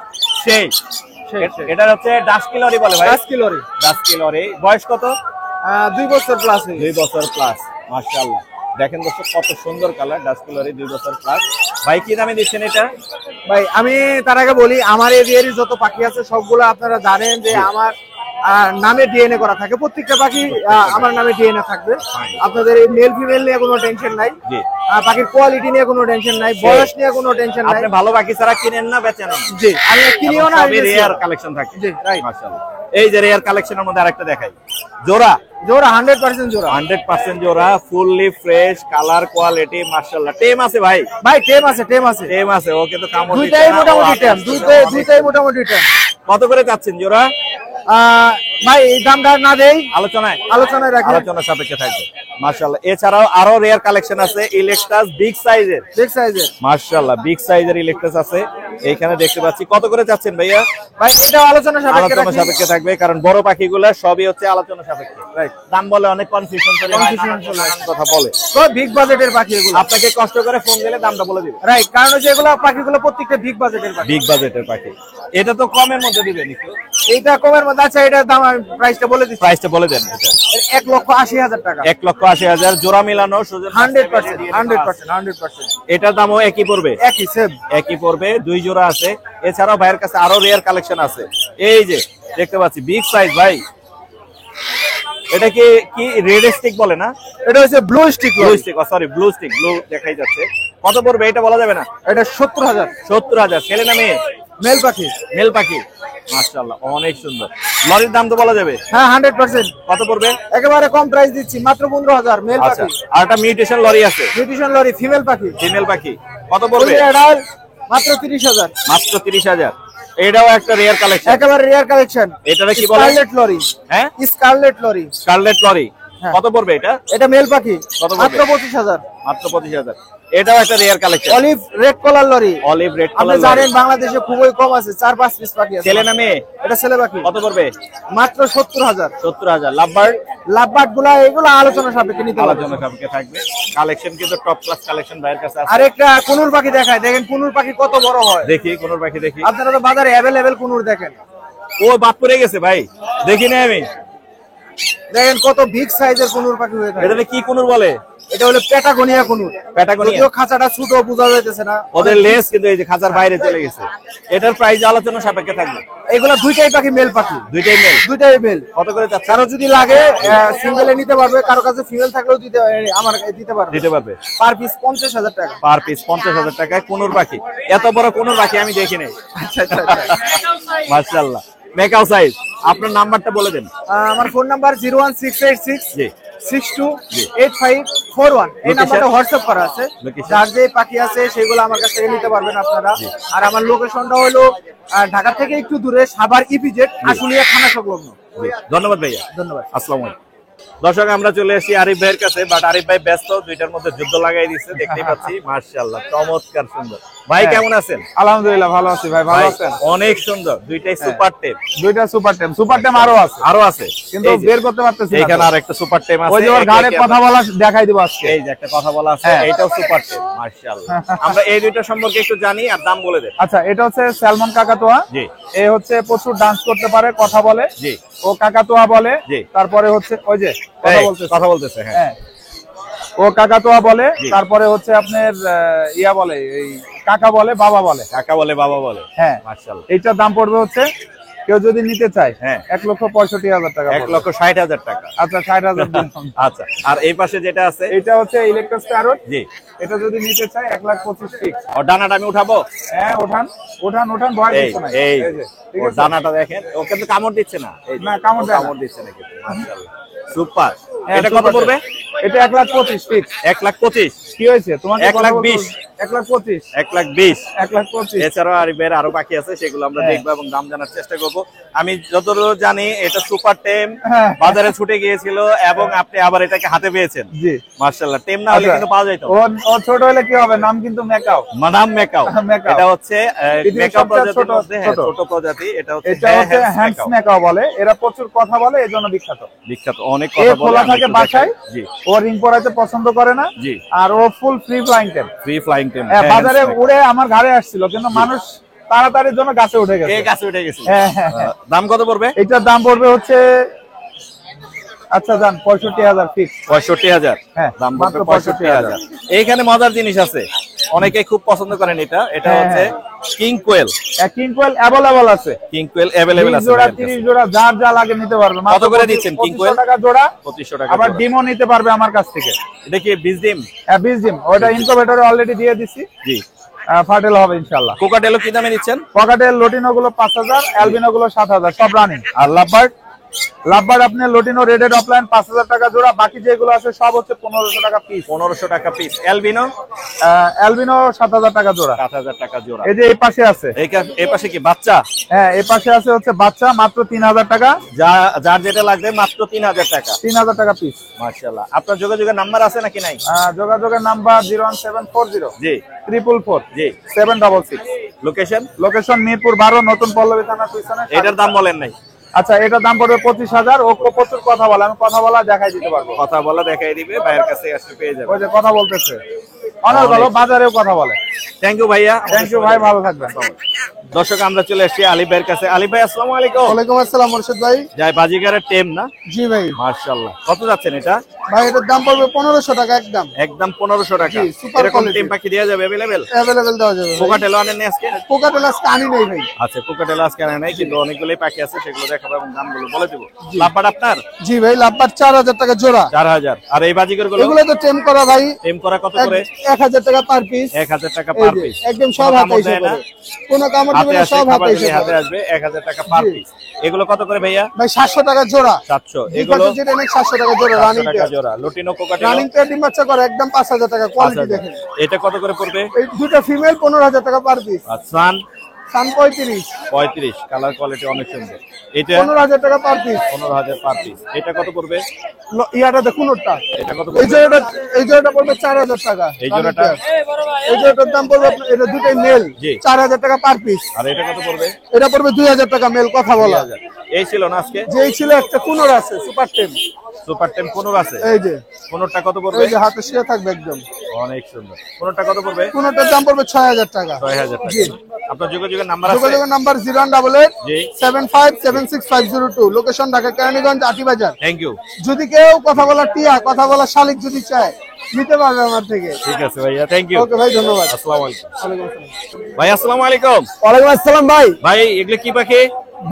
সেই। এটা হচ্ছে ডাস্কি লরি বলে ভাই? Dusky lory. Dusky lory. বয়স কত? 2 বছর প্লাস। 2 বছর প্লাস, মাশাআল্লাহ। দেখেন দর্শক, কত সুন্দর কালার, ডাস্কি লরি, 2 বছর প্লাস। ভাই কি দামে দিচ্ছেন এটা? ভাই আমি তার আগে বলি, আমার এরিয়ার যত পাখি আছে সবগুলো আপনারা জানেন যে আমার নামে ডিএনএ করা থাকে। প্রত্যেকটা পাখি আমার নামে ডিএনএ থাকবে। আপনাদের এই মেল ফিমেল নিয়ে কোনো টেনশন নাই, জি। পাখির কোয়ালিটি নিয়ে কোনো টেনশন নাই, বয়স নিয়ে কোনো টেনশন নাই। আপনি ভালো পাখি ছাড়া কিনেন না, বেচেন না? জি, আমি কিনিও না, আমি রেয়ার কালেকশন থাকে। জি, রাইট। মাশাআল্লাহ। এই যে রেয়ার কালেকশনের মধ্যে আরেকটা দেখাই, জোড়া। জোড়া 100% জোড়া। 100% জোড়া, ফুললি ফ্রেশ, কালার কোয়ালিটি, মাশাআল্লাহ। টেম আছে ভাই? ভাই টেম আছে, টেম আছে। টেম আছে, ওকে তো কামড় দিচ্ছে দুইটাই না, মোটামুটি ও টেম, আপনার দুইটাই মোটামুটি টেম। কত করে চাচ্ছেন জোড়া? ভাই এই দামটা না দেই, আলোচনায় আলোচনায় রাখি। আলোচনা সাপেক্ষে থাকবে, মাশাআল্লাহ। এছাড়াও আরো রেয়ার কালেকশন আছে, ইলেকট্রাস বিগ সাইজের। বিগ সাইজের, মাশাআল্লাহ, বিগ সাইজের ইলেকট্রাস আছে। এইখানে দেখতে পাচ্ছি। কত করে চাচ্ছেন ভাইয়া? ভাই এটা আলোচনা সাপেক্ষে আলোচনা রাখি। সাপেক্ষে থাকবে, কারণ বড় পাখিগুলো সবই হচ্ছে আলোচনা সাপেক্ষে। রাইট। দাম বলে অনেক কনফিউশন চলে, নানান কথা বলে। তো বিগ বাজেটের পাখি এগুলো। আপনাকে কষ্ট করে ফোন দিলে দামটা বলে দিবে। রাইট, কারণ হচ্ছে এগুলো পাখিগুলো প্রত্যেকটা বিগ বাজেটের পাখি। বিগ বাজেটের পাখি। এটা তো কমের মধ্যে দিবেন একটু। এইটা কমের মধ্যে আছে, এটার দাম আমি প্রাইসটা বলে দিচ্ছি। প্রাইসটা বলে দেন। এটা 1,80,000 টাকা। 1,80,000 জোড়া মিলানো, সুজন 100%। এটার দামও একই পড়বে? একই সেম। একই পড়বে। 2 জোড়া আছে। এছাড়াও ভাইয়ের কাছে আরো রেয়ার কালেকশন আছে। এই যে দেখতে পাচ্ছি বিগ সাইজ ভাই, এটা কি কি রেড স্টিক বলে না? এটা হচ্ছে blue stick blue stick, sorry blue stick, blue দেখাই যাচ্ছে। কত পড়বে এটা বলা যাবে না? এটা 70,000। 70,000। ছেলে না মেয়ে? মেল পাখি। মেল পাখি, মাশাআল্লাহ অনেক সুন্দর। লরির দাম তো বলা যাবে? হ্যাঁ 100%। কত পড়বে? একেবারে কম প্রাইস দিচ্ছি, মাত্র 15,000। মেল আচ্ছা, পাখি। আর একটা মিউটেশন লরি আছে, মিউটেশন লরি ফিমেল পাখি। ফিমেল পাখি, কত পড়বে? এটার মাত্র 30,000। মাত্র 30,000। এটাও একটা রেয়ার কালেকশন, একেবারে রেয়ার কালেকশন। এটারে কি বলে? Scarlet lory. হ্যাঁ, স্কারলেট লরি। Scarlet lory. হ্যাঁ। কত পড়বে এটা? এটা মেল পাখি, কত পড়বে? মাত্র 25,000। মাত্র 25,000। এটাও একটা রেয়ার কালেকশন, অলিভ রেড কলার লরি। অলিভ রেড আপনি কালার। জানেন বাংলাদেশে খুবই কম আছে, 4-5 পিস পাখি আছে। ছেলে না মেয়ে? এটা ছেলে পাখি। কত পড়বে? মাত্র 70,000। 70,000। লাভবার্ড? লাভবার্ড গুলা এগুলো আলোচনা সাপেক্ষে নিতে পারবেন। আলোচনা সাপেক্ষে থাকবে। কালেকশন কিন্তু টপ ক্লাস কালেকশন ভাইয়ের কাছে আছে। আরেকটা কুনুর পাখি দেখায়, দেখেন কুনুর পাখি কত বড় হয়। দেখি কোন পাখি দেখি। আপনারা তো বাজারে অ্যাভেলেবেল কুনুর দেখেন, ও বাদ পড়ে গেছে ভাই, দেখি না আমি। দেখেন কত বিগ সাইজের কুনুর পাখি হয়ে থাকে। এটা কি কোনুর বলে? এটা হলো প্যাটাগোনিয়া কুনুর। প্যাটাগোনিয়া। যদিও খাঁচাটা ছোট বোঝা যাইতেছে না, ওদের লেস কিন্তু এই যে খাঁচার বাইরে চলে গেছে। এটার প্রাইস আলোচনা সাপেক্ষে থাকবে। এগুলা দুইটাই পাখি মেল পাখি, দুইটাই মেল। দুইটাই মেল। কত করে যাচ্ছে? কারো যদি লাগে সিঙ্গেলে নিতে পারবে, কারো কাছে ফিমেল থাকলেও আমার দিতে পারবে। দিতে পারবে। পার পিস 50,000 টাকা। পার পিস 50,000 টাকায় কোনুর পাখি। এত বড় কোনুর পাখি আমি দেখি নাই। আচ্ছা আচ্ছা আচ্ছা। মাশাআল্লাহ, মেকাও সাইজ। আপনার নাম্বারটা বলে দেন। আমার ফোন নাম্বার 01686 জি। 628541। এই Location? নাম্বারটা হোয়াটসঅ্যাপ করা আছে। Location? যার যে পাখি আছে সেগুলো আমার কাছ থেকে নিতে পারবেন আপনারা। আর আমার লোকেশনটা হলো ঢাকা থেকে একটু দূরে, সাভার ইপিজেড, আশুলিয়া থানা সংলগ্ন। জি, ধন্যবাদ ভাইয়া। ধন্যবাদ। আসসালামু আলাইকুম। দর্শক আমরা চলে এসেছি আরিফ ভাইয়ের কাছে, বাট আরিফ ভাই ব্যস্ত, দুইটার মধ্যে যুদ্ধ লাগাই দিচ্ছে, দেখতেই পাচ্ছি। মাশাআল্লাহ, চমৎকার সুন্দর। ভাই কেমন আছেন? আলহামদুলিল্লাহ ভালো আছি ভাই, ভালো ভাই, আছেন? অনেক সুন্দর, দুইটাই সুপার টেপ। দুইটা সুপার টেম, সুপার টেম আরো আছে, আরো আছে কিন্তু এই যে, বের করতে পারতেছি না। এইখানে আর একটা সুপার টেপ আছে। ওই যে ওর একে ঘাড়ে একে কথা বলা দেখাই দিব আজকে। এই যে একটা কথা বলা আছে, হ্যাঁ। এইটাও সুপার টেপ। মাশাআল্লাহ, আমরা এই দুইটা সম্পর্কে একটু জানি আর দাম বলে দেন। আচ্ছা, এটা হচ্ছে স্যালমন কাকাতুয়া। জি। এ হচ্ছে প্রচুর ডান্স করতে পারে, কথা বলে। জি। ও কাকাতুয়া বলে। জি। তারপরে হচ্ছে ওই যে কথা বলতেছে, হ্যাঁ। হ্যাঁ, ও কাকাতুয়া বলে। জি। তারপরে হচ্ছে আপনার ইয়া বলে, এই কাকা বলে, বাবা বলে। কাকা বলে, বাবা বলে। হ্যাঁ, মাশাআল্লাহ। এইটার দাম পড়বে হচ্ছে, কেউ যদি নিতে চায়, হ্যাঁ। 1,65,000 টাকা। 1,60,000 টাকা। আচ্ছা, 60,000 দিন। আচ্ছা, আর এই পাশে যেটা আছে? এটা হচ্ছে ইলেকট্রোস্টারট। জি। এটা যদি নিতে চায় 1,25,000 ফিক্স। ও ডানাটা আমি উঠাবো? হ্যাঁ, ওঠান ওঠান ওঠান, ভয় এই কিছু নাই। এই এই যে, ঠিক ওর আছে? দানাটা দেখেন, ও কিন্তু কামড় দিচ্ছে না। এই যে, না, কামড় ও দেয় না। কামড় দিচ্ছে না কিন্তু। মাশাআল্লাহ, সুপার। হ্যাঁ, এটা কত সুপার পড়বে? এটা 1,25,000 ফিক্স। 1,25,000। কি হয়েছে তোমাকে? 1,20,000 1,25,000 1,20,000। 1,25,000। এছাড়াও আরিফের আরো বাকি আছে, সেগুলো আমরা হ্যাঁ। দেখবো এবং দাম জানার চেষ্টা করব। আমি যতদূর জানি এটা সুপার টেম, হ্যাঁ। বাজারে ছুটে গিয়েছিল এবং আপনি আবার এটাকে হাতে পেয়েছেন। জি। মাশাআল্লাহ, টেম না হলে আচ্ছা, কিন্তু পাওয়া যেত। ও ছোট হলে কি হবে, নাম কিন্তু মেকাও। মানাম মেকাও। মেকাও। এটা হচ্ছে পৃথিবীর মেকাও সবচেয়ে প্রজাতির ছোট, মধ্যে, হ্যাঁ, ছোট। ছোট প্রজাতি। এটা হচ্ছে এটা হচ্ছে হ্যান্ডস মেকাও বলে। এরা প্রচুর কথা বলে, এজন্য বিখ্যাত। বিখ্যাত, অনেক এ কথা বলে। খোলা আমি থাকে একটু বাসায়। দেখাই। জি। ও রিং পরাইতে পছন্দ করে না। জি। আর ও full free flying tame. Free flying tame. বাজারে উড়ে আমার ঘাড়ে আসছিল, কিন্তু মানুষ তাড়াতাড়ির জন্য গাছে উঠে গেছে। এই গাছে উঠে গেছে। হ্যাঁ, হ্যাঁ, হ্যাঁ। দাম কত পড়বে? এটার দাম পড়বে হচ্ছে, আচ্ছা যান, 65,000 ফিক্স। 65,000। হ্যাঁ, দাম মাত্র পড়বে 65,000। এইখানে মজার জিনিস আছে, অনেকে খুব পছন্দ করেন এটা। এটা হ্যাঁ, হচ্ছে কিং কোয়েল। কিং কোয়েল অ্যাভেলেবল আছে। কিং কোয়েল अवेलेबल 20 আছে জোড়া, ভাইয়ের কাছে। 30 জোড়া, যার যা লাগে নিতে পারবে। কত করে দিচ্ছেন কিং কোয়েল? 2500 টাকা জোড়া। 2500 টাকা আবার জোড়া। ডিমও নিতে পারবে আমার কাছ থেকে। এটা কি বীজ ডিম? 20 ডিম। ওটা ইনকিউবেটরে অলরেডি দিয়ে দিছি, জি। ফার্টেল হবে ইনশাআল্লাহ। কোকাটেলও কি দামে দিচ্ছেন? পকেটের লোটিনো গুলো 5,000, অ্যালবিনো গুলো 7,000, সব রানিং। আর লাভবার্ড? লাভবার্ড আপনি লোটিনো রেডেড অফলাইন 5,000 টাকা জোড়া, বাকি যেগুলো আছে সব হচ্ছে 1,500 টাকা পিস। 1,500 টাকা পিস। অ্যালবিনো? অ্যালবিনো 7,000 টাকা জোড়া। 7,000 টাকা জোড়া। এই যে এই পাশে আছে। এই পাশে কি বাচ্চা? হ্যাঁ, এই পাশে আছে হচ্ছে বাচ্চা, মাত্র 3,000 টাকা। যার যেটা লাগবে মাত্র 3,000 টাকা। 3,000 টাকা পিস। মাশাআল্লাহ। আপনার যোগাযোগের নাম্বার আছে নাকি নাই? যোগাযোগের নাম্বার 01740 জি। 444 জি। 766। লোকেশন? লোকেশন মিরপুর 12, নতুন পল্লবী থানার পিছনে। এটার দাম বলেন নাই? আচ্ছা, এটার দাম পড়বে 25,000। ও প্রচুর কথা বলে, আমি কথা বলা দেখাই দিতে পারবো। কথা বলা দেখাই দিবে, ভাইয়ের কাছে আসলে পেয়ে যাবে। ওই যে কথা বলতেছে, অনেক ভালো, বাজারেও কথা বলে। থ্যাংক ইউ ভাইয়া। থ্যাংক ইউ ভাই, ভালো থাকবেন। দর্শক আমরা চলে এসেছি আলিফ ভাইয়ের কাছে। আলিফ ভাই আসসালামু আলাইকুম। ওয়ালাইকুম আসসালাম মুর্শিদ ভাই। জয় বাজিগারের টেম না? জি ভাই। মাশাআল্লাহ। কত যাচ্ছেন এটা? ভাই এটার দাম পড়বে 1500 টাকা একদম। একদম 1500 টাকা। জি, সুপার এরকম কোয়ালিটি। টিম পাখি দেওয়া যাবে अवेलेबल? अवेलेबल দেওয়া যাবে। কোকাটেল আনেন না আজকে? কোকাটেল আজকে আনি নেই ভাই। আচ্ছা, কোকাটেল আজকে আনেন নাই, কিন্তু অনেকগুলোই পাখি আছে, সেগুলো দেখাবো এবং দামগুলো বলে দেব। লাভবাট আপনার? জি ভাই, লাভবাট 4000 টাকা জোড়া। 4000। আর এই বাজিগর গুলো? এগুলো তো টেম করা ভাই। টেম করা কত করে? 1000 টাকা পার পিস। 1000 টাকা পার পিস। একদম সব হাতে এসে পড়ে। কোনো কামড় দিবে না, সব হাতে এসে হাতে পড়ে। আসবে 1000 টাকা পার পিস। এগুলো কত করে ভাইয়া? ভাই 700 টাকা জোড়া। 700। এগুলো যেটা নেই 700 টাকা জোড়া 700 রানিং টাকা জোড়া। লুটিনো কোকাটেল রানিং তে ডিম বাচ্চা করে একদম 5000 টাকা কোয়ালিটি দেখেন। এটা কত করে পড়বে? এই দুটো ফিমেল 15000 টাকা পার পিস। আর সান সান 35 কালার কোয়ালিটি অনেক সুন্দর। এটা 15000 টাকা পার পিস। 15000 per piece. এটা কত পড়বে? ইয়াটা দেখুন ওটা। এটা কত এই পড়বে? জোড়াটা পড়বে 4000 টাকা। এই জোড়াটা? এই জোড়াটার দাম পড়বে আপনার, এটা দুটোই মেল, জি। 4000 টাকা পার পিস। আর এটা কত পড়বে? এটা পড়বে 2000 টাকা মেল, কথা বলা। 2000। এই ছিল না আজকে? যেই ছিল একটা কুনোর আছে সুপার টেম। সুপার টেম 15 আছে। এই যে 15টা কত পড়বে? এই যে হাতে শুয়ে থাকবে একদম। অনেক সুন্দর। 15টা কত পড়বে? কুনোটার দাম পড়বে 6000 টাকা। 6000 টাকা। জি। আপনার যোগাযোগের নাম্বার আছে? যোগাযোগের নাম্বার 0188 জি। 7576 location Dhaka Keraniganj Atibazar. Thank you. যদি কেউ কথা বলা টিয়া, কথা বলা শালিক যদি চায় নিতে পারবে আমার থেকে। ঠিক আছে ভাইয়া, থ্যাংক ইউ। ওকে ভাই, ধন্যবাদ। আসসালামু আলাইকুম। ওয়ালাইকুম আসসালাম। ভাই আসসালামু আলাইকুম। ওয়ালাইকুম আসসালাম ভাই। ভাই এগুলো কি পাখি?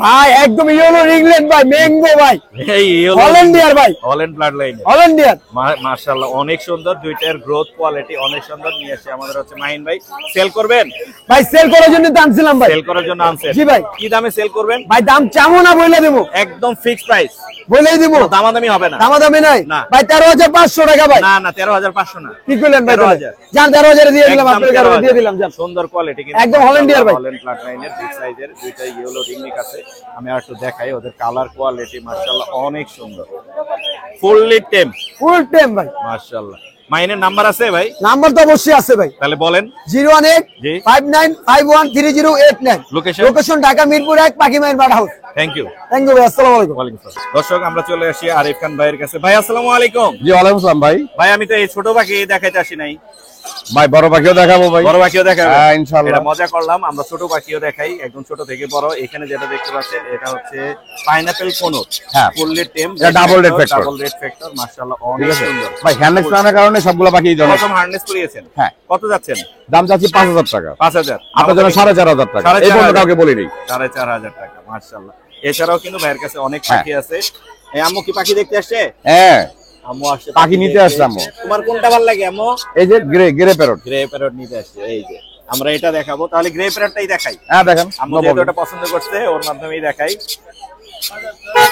ভাই একদম ইয়েলো রিংলেট ভাই, ম্যাঙ্গো ভাই, এই হল্যান্ডিয়ার ভাই, হল্যান্ড ব্লাড লাইন। হল্যান্ডিয়ার। মাশাআল্লাহ অনেক সুন্দর, দুইটার গ্রোথ কোয়ালিটি অনেক সুন্দর। নিয়ে আসে আমাদের হচ্ছে মাহিন ভাই। সেল করবেন? ভাই সেল করার জন্য তো আনছিলাম ভাই। সেল করার জন্য আনছেন? জি ভাই। কি দামে সেল করবেন? ভাই দাম চামো না বলে দেবো, একদম ফিক্সড প্রাইস, বলেই দিব, দামাদামি হবে না। দামাদামি নাই না। ভাই। 13500 টাকা ভাই। না না, 13500 না। কি করলেন ভাই? 13,000 যান 13000 দিয়ে দিলাম, একদম আপনার কাছে 13,000 দিয়ে দিলাম। যান সুন্দর কোয়ালিটি, একদম হল্যান্ডিয়ার ভাই। হল্যান্ড ব্লাড লাইনের বিগ সাইজের দুইটা ইয়েলো রিংনেক আছে। আমি আর একটু দেখাই ওদের কালার কোয়ালিটি, মাশাআল্লাহ অনেক সুন্দর। ফুললি টেম, ফুল টেম ভাই। মাশাআল্লাহ। মাইনের নাম্বার আছে ভাই? নাম্বার তো অবশ্যই আছে ভাই। তাহলে বলেন। 018 জি। 59513089। লোকেশন? লোকেশন ঢাকা মিরপুর 1 পাখি মাইন বাড়া house. Thank you. Thank you ভাই, আসসালামু আলাইকুম। ওয়ালাইকুম আসসালাম। দর্শক আমরা চলে আসি আরিফ খান ভাইয়ের কাছে। ভাই আসসালামু আলাইকুম। জি ওয়ালাইকুম আসসালাম ভাই। ভাই আমি তো এই ছোট পাখি দেখাইতে আসি নাই, ভাই বড় পাখিও দেখাবো ভাই। বড় পাখিও দেখাবো হ্যাঁ, ইনশাআল্লাহ। এটা মজা করলাম, আমরা ছোট পাখিও দেখাই, একদম ছোট থেকে বড়। এখানে যেটা দেখতে পাচ্ছেন এটা হচ্ছে পাইনাপল কোনোট। হ্যাঁ। ফুললি টেম, এটা double red factor। Double red factor, মাশাআল্লাহ ঠিক অনেক আছে সুন্দর। ভাই, হ্যান্ডলেস নামের কারণে সবগুলো পাখি জন্য প্রথম হার্নেস করিয়েছেন? হ্যাঁ। কত যাচ্ছেন? দাম চাচ্ছি 5000 টাকা। 5000। আপনার জন্য 4500 টাকা। এই পর্যন্ত কাউকে বলিনি। 4500 টাকা, মাশাআল্লাহ। এছাড়াও কিন্তু ভাইয়ের কাছে অনেক হ্যাঁ। পাখি আছে। এই আম্মু কি পাখি দেখতে আসছে? হ্যাঁ, আম্মু আসছে পাখি নিতে দেখতে। আসছে আম্মু। তোমার কোনটা ভালো লাগে আম্মু? এই যে গ্রে প্যারট। গ্রে প্যারট নিতে আসছে। এই যে আমরা এটা দেখাবো, তাহলে গ্রে প্যারটটাই দেখাই। হ্যাঁ দেখেন, আম্মু যেহেতু ওটা পছন্দ করছে, ওর মাধ্যমেই দেখাই।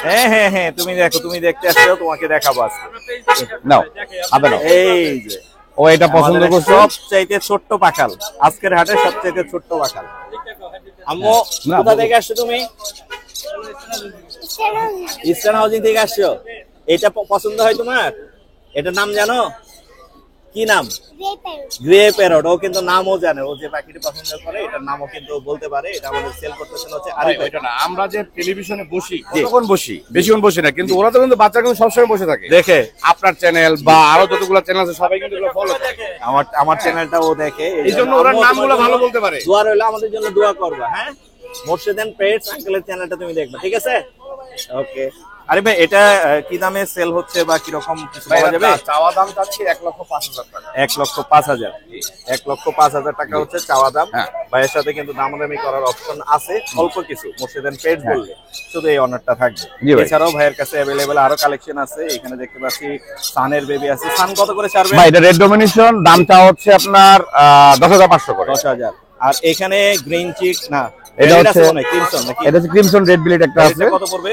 হ্যাঁ হ্যাঁ হ্যাঁ, তুমি দেখো, তুমি দেখতে আসছো, তোমাকে দেখাবো আজকে। নাও আদা নাও। এই যে ও এটা পছন্দ আমাদের করছে। সবচাইতে ছোট্ট পাখাল, আজকের হাটে সবচাইতে ছোট্ট পাখাল। আম্মু না, কোথা থেকে আসছো তুমি? ইস্টার্ন হাউজিং থেকে আসছো। এটা পছন্দ হয় তোমার? এটার নাম জানো? কি নাম? Grey parrot. ও কিন্তু নামও জানে, ও যে পাখিটি পছন্দ করে এটার নামও কিন্তু বলতে পারে। এটা আমাদের সেল করতেছেন হচ্ছে আরিফ ভাই। না, আমরা যে টেলিভিশনে বসি কতক্ষণ বসি, বেশিক্ষণ বসি না, কিন্তু ওরা তো কিন্তু বাচ্চা কিন্তু সবসময় বসে থাকে দেখে আপনার চ্যানেল বা আরো যতগুলো চ্যানেল আছে সবাই কিন্তু ফলো করে। আমার চ্যানেলটা ও দেখে, এই জন্য ওরা নামগুলো ভালো বলতে পারে। দোয়া রইলো, আমাদের জন্য দোয়া করবা। হ্যাঁ, মোর্শেদ এন্ড পেটস আঙ্কেলের চ্যানেলটা তুমি দেখবে, ঠিক আছে? ওকে। আরে ভাই এটা কি দামে সেল হচ্ছে বা কি রকম কিছু বলা যাবে? চাওয়া দাম চাচ্ছি 1,05,000 টাকা। 1,05,000। 1,05,000 টাকা হচ্ছে চাওয়া দাম। হ্যাঁ। ভাইয়ের সাথে কিন্তু দামাদামি করার অপশন আছে অল্প কিছু, মোর্শেদ এন্ড পেটস বললে শুধু এই অনারটা থাকবে। জি ভাই। এছাড়াও ভাইয়ের কাছে অ্যাভেলেবেল আরো কালেকশন আছে। এখানে দেখতে পাচ্ছি সানের বেবি আছে। সান কত করে ছাড়বে? ভাই এটা রেড ডমিনেশন, দামটা হচ্ছে আপনার 10,500 করে। 10,000। আর এখানে গ্রিন চিক না, এটা হচ্ছে ক্রিমসন নাকি? এটা হচ্ছে ক্রিমসন রেড বিলেট একটা আছে। এটা কত পড়বে?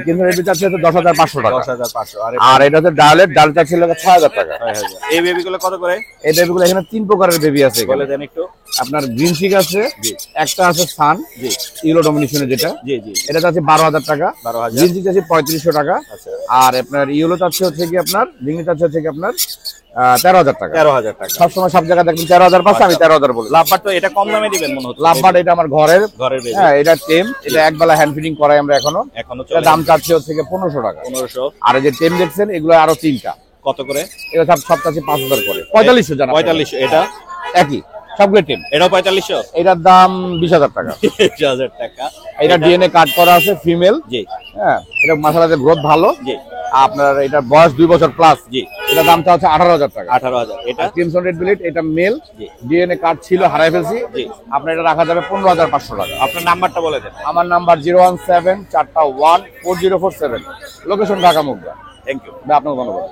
ক্রিমসন রেড বিলেট আছে 10,500 টাকা। 10,500। আর এটা হচ্ছে ডাল চাচ্ছিল 6,000 টাকা। 6,000। এই বেবিগুলো কত করে? এই বেবিগুলো এখানে 3 প্রকারের বেবি আছে বলে এখানে। দেন একটু। আপনার গ্রিন চিক আছে, জি। একটা আছে সান, জি ইউরো ডমিনেশনের যেটা, জি জি। এটা চাচ্ছে 12,000 টাকা। 12,000। গ্রিন চিক চাচ্ছে 3500 টাকা। আচ্ছা। আর আপনার ইউরো চাচ্ছে হচ্ছে কি আপনার গ্রিন চাচ্ছে হচ্ছে কি আপনার 13,000 টাকা। 13,000 টাকা। সবসময় সব জায়গায় দেখবেন 13,000 পাচ্ছে, আমি 13,000 বলি। লাভবার তো এটা কম দামে দিবেন মনে হচ্ছে। লাভবার্ড এটা আমার ঘরের, ঘরের বেবি। হ্যাঁ এটা টেম, এটা একবেলা হ্যান্ড ফিডিং করাই আমরা এখনো। এখনো এটা চলে। দাম চাচ্ছে হচ্ছে কি 1500 টাকা। 1500। আর এই যে টেম দেখছেন এগুলো আরো 3টা, কত করে? এটা সব চাচ্ছে 5,000 করে। 4500 জানা 4500। এটা একই সবগুলো টেম। এটাও 4500। এটার দাম 20,000 টাকা। 20,000 টাকা। এটা ডিএনএ কাট করা আছে, ফিমেল। জি হ্যাঁ, এটা মাশাআল্লাহ গ্রোথ ভালো। জি। আপনার এটা বয়স 2 বছর প্লাস। জি। এটা দামটা হচ্ছে 18,000 টাকা। 18,000। এটা ক্রিমসন রেড বিলিট, এটা মেল। জি। ডিএনএ কার্ড ছিল, হারাই ফেলছি। জি। আপনার এটা রাখা যাবে 15,500 টাকা। আপনার নাম্বারটা বলে দেন। আমার number 017414047, location Dhaka Mugda. Thank you. আপনাকে ধন্যবাদ।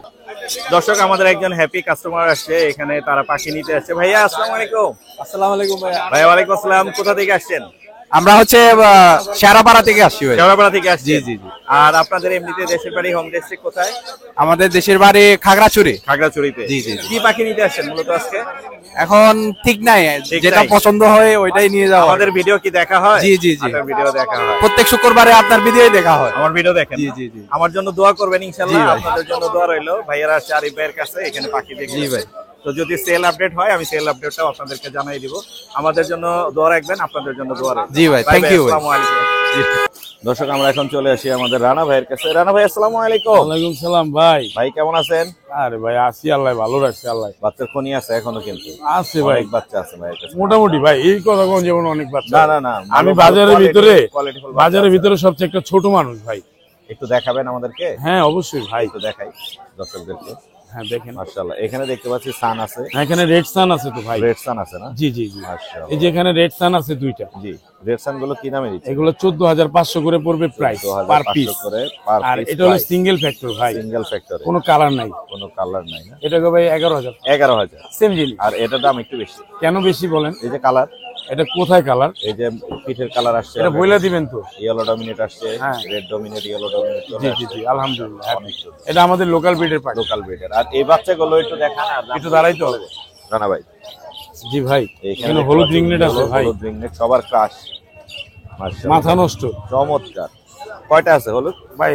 দর্শক, আমাদের একজন হ্যাপি কাস্টমার আসছে এখানে, তারা পাখি নিতে আসছে। ভাইয়া আসসালামু আলাইকুম। আসসালামু আলাইকুম ভাইয়া। ভাইয়া ওয়ালাইকুম আসসালাম। কোথা থেকে আসছেন? আমরা হচ্ছে শেরাপাড়া থেকে আসছি ভাই। শেওড়াপাড়া থেকে আসছেন? জি, জি, জি। আর আপনাদের এমনিতে দেশের বাড়ি, হোম ডিস্ট্রিক্ট কোথায়? আমাদের দেশের বাড়ি খাগড়াছড়ি। খাগড়াছড়িতে। জি, জি, জি। কি পাখি নিতে আসছেন মূলত আজকে? এখন ঠিক নাই, ঠিক যেটা নাই। পছন্দ হয় ওইটাই নিয়ে যাওয়া। আমাদের ভিডিও কি দেখা হয়? জি, জি, জি। আপনার ভিডিও দেখা হয়। প্রত্যেক শুক্রবারে আপনার ভিডিওই দেখা হয়। আমার ভিডিও দেখেন? জি, জি, জি। আমার জন্য দোয়া করবেন ইনশাআল্লাহ। জি ভাই। আপনাদের জন্য দোয়া রইলো। ভাইয়ারা আসছে আরিফ ভাইয়ের কাছে, এখানে পাখি দেখতে। জি ভাই। তো যদি সেল আপডেট হয়, আমি সেল আপডেটটাও আপনাদেরকে জানাই দিব। আমাদের জন্য দোয়া রাখবেন, আপনাদের জন্য দোয়া রাখবেন। জি ভাই, thank you ভাই। আসসালামু আলাইকুম। দর্শক, আমরা এখন চলে আসি আমাদের রানা ভাইয়ের কাছে। রানা ভাই আসসালামু আলাইকুম। ওয়ালাইকুম সালাম ভাই। ভাই কেমন আছেন? আরে ভাই আছি, আল্লাহ ভালো রাখছে। আল্লাহ বাচ্চার খনি আছে এখনো? কিন্তু আছে ভাই, অনেক বাচ্চা আছে ভাইয়ের কাছে। মোটামুটি ভাই। এই কথা কোন যেমন অনেক বাচ্চা। না না না, আমি ভালো বাজারের quality- ভিতরে qualityful বাচ্চা বাজারের আছে। ভিতরে সবচেয়ে একটা ছোট মানুষ ভাই। একটু দেখাবেন আমাদেরকে? হ্যাঁ অবশ্যই ভাই। একটু দেখাই দর্শকদেরকে। হ্যাঁ দেখেন, মাশাআল্লাহ, এখানে দেখতে পাচ্ছি সান আছে, এখানে রেড সান আছে তো ভাই। রেড সান আছে না? জি জি জি। মাশাআল্লাহ। এই যে এখানে রেড সান আছে দুইটা। জি, রেড সান গুলো কি নামে দিচ্ছে? এগুলো 14,500 করে পড়বে প্রাইস পার 2500 পিস। করে পার আর পিস। এটা হলো সিঙ্গেল ফ্যাক্টর ভাই, সিঙ্গেল ফ্যাক্টরে, কোনো কালার নাই। কোনো কালার নাই না? এটাকে ভাই 11,000। 11,000। সেম জিনিস। আর এটার দাম একটু বেশি কেন বেশি বলেন? এই যে কালার, এটা কোথায় কালার? এই যে পিঠের কালার আসছে, এটা বইলা দিবেন তো? ইয়েলো ডমিনেট আসছে, হ্যাঁ। Red dominate, yellow dominate. জি জি জি, আলহামদুলিল্লাহ। এটা আমাদের লোকাল ব্রিডের পাখি। লোকাল ব্রিডের। আর এই বাচ্চাগুলো একটু দেখান। আর দাম একটু দাঁড়াই তো। রানা ভাই, জি ভাই, এখানে এখানে হলুদ রিংনেট আছে ভাই, হলুদ রিংনেট সবার ক্রাশ। মাশাআল্লাহ, মাথা নষ্ট। চমৎকার। কয়টা আছে হলুদ? ভাই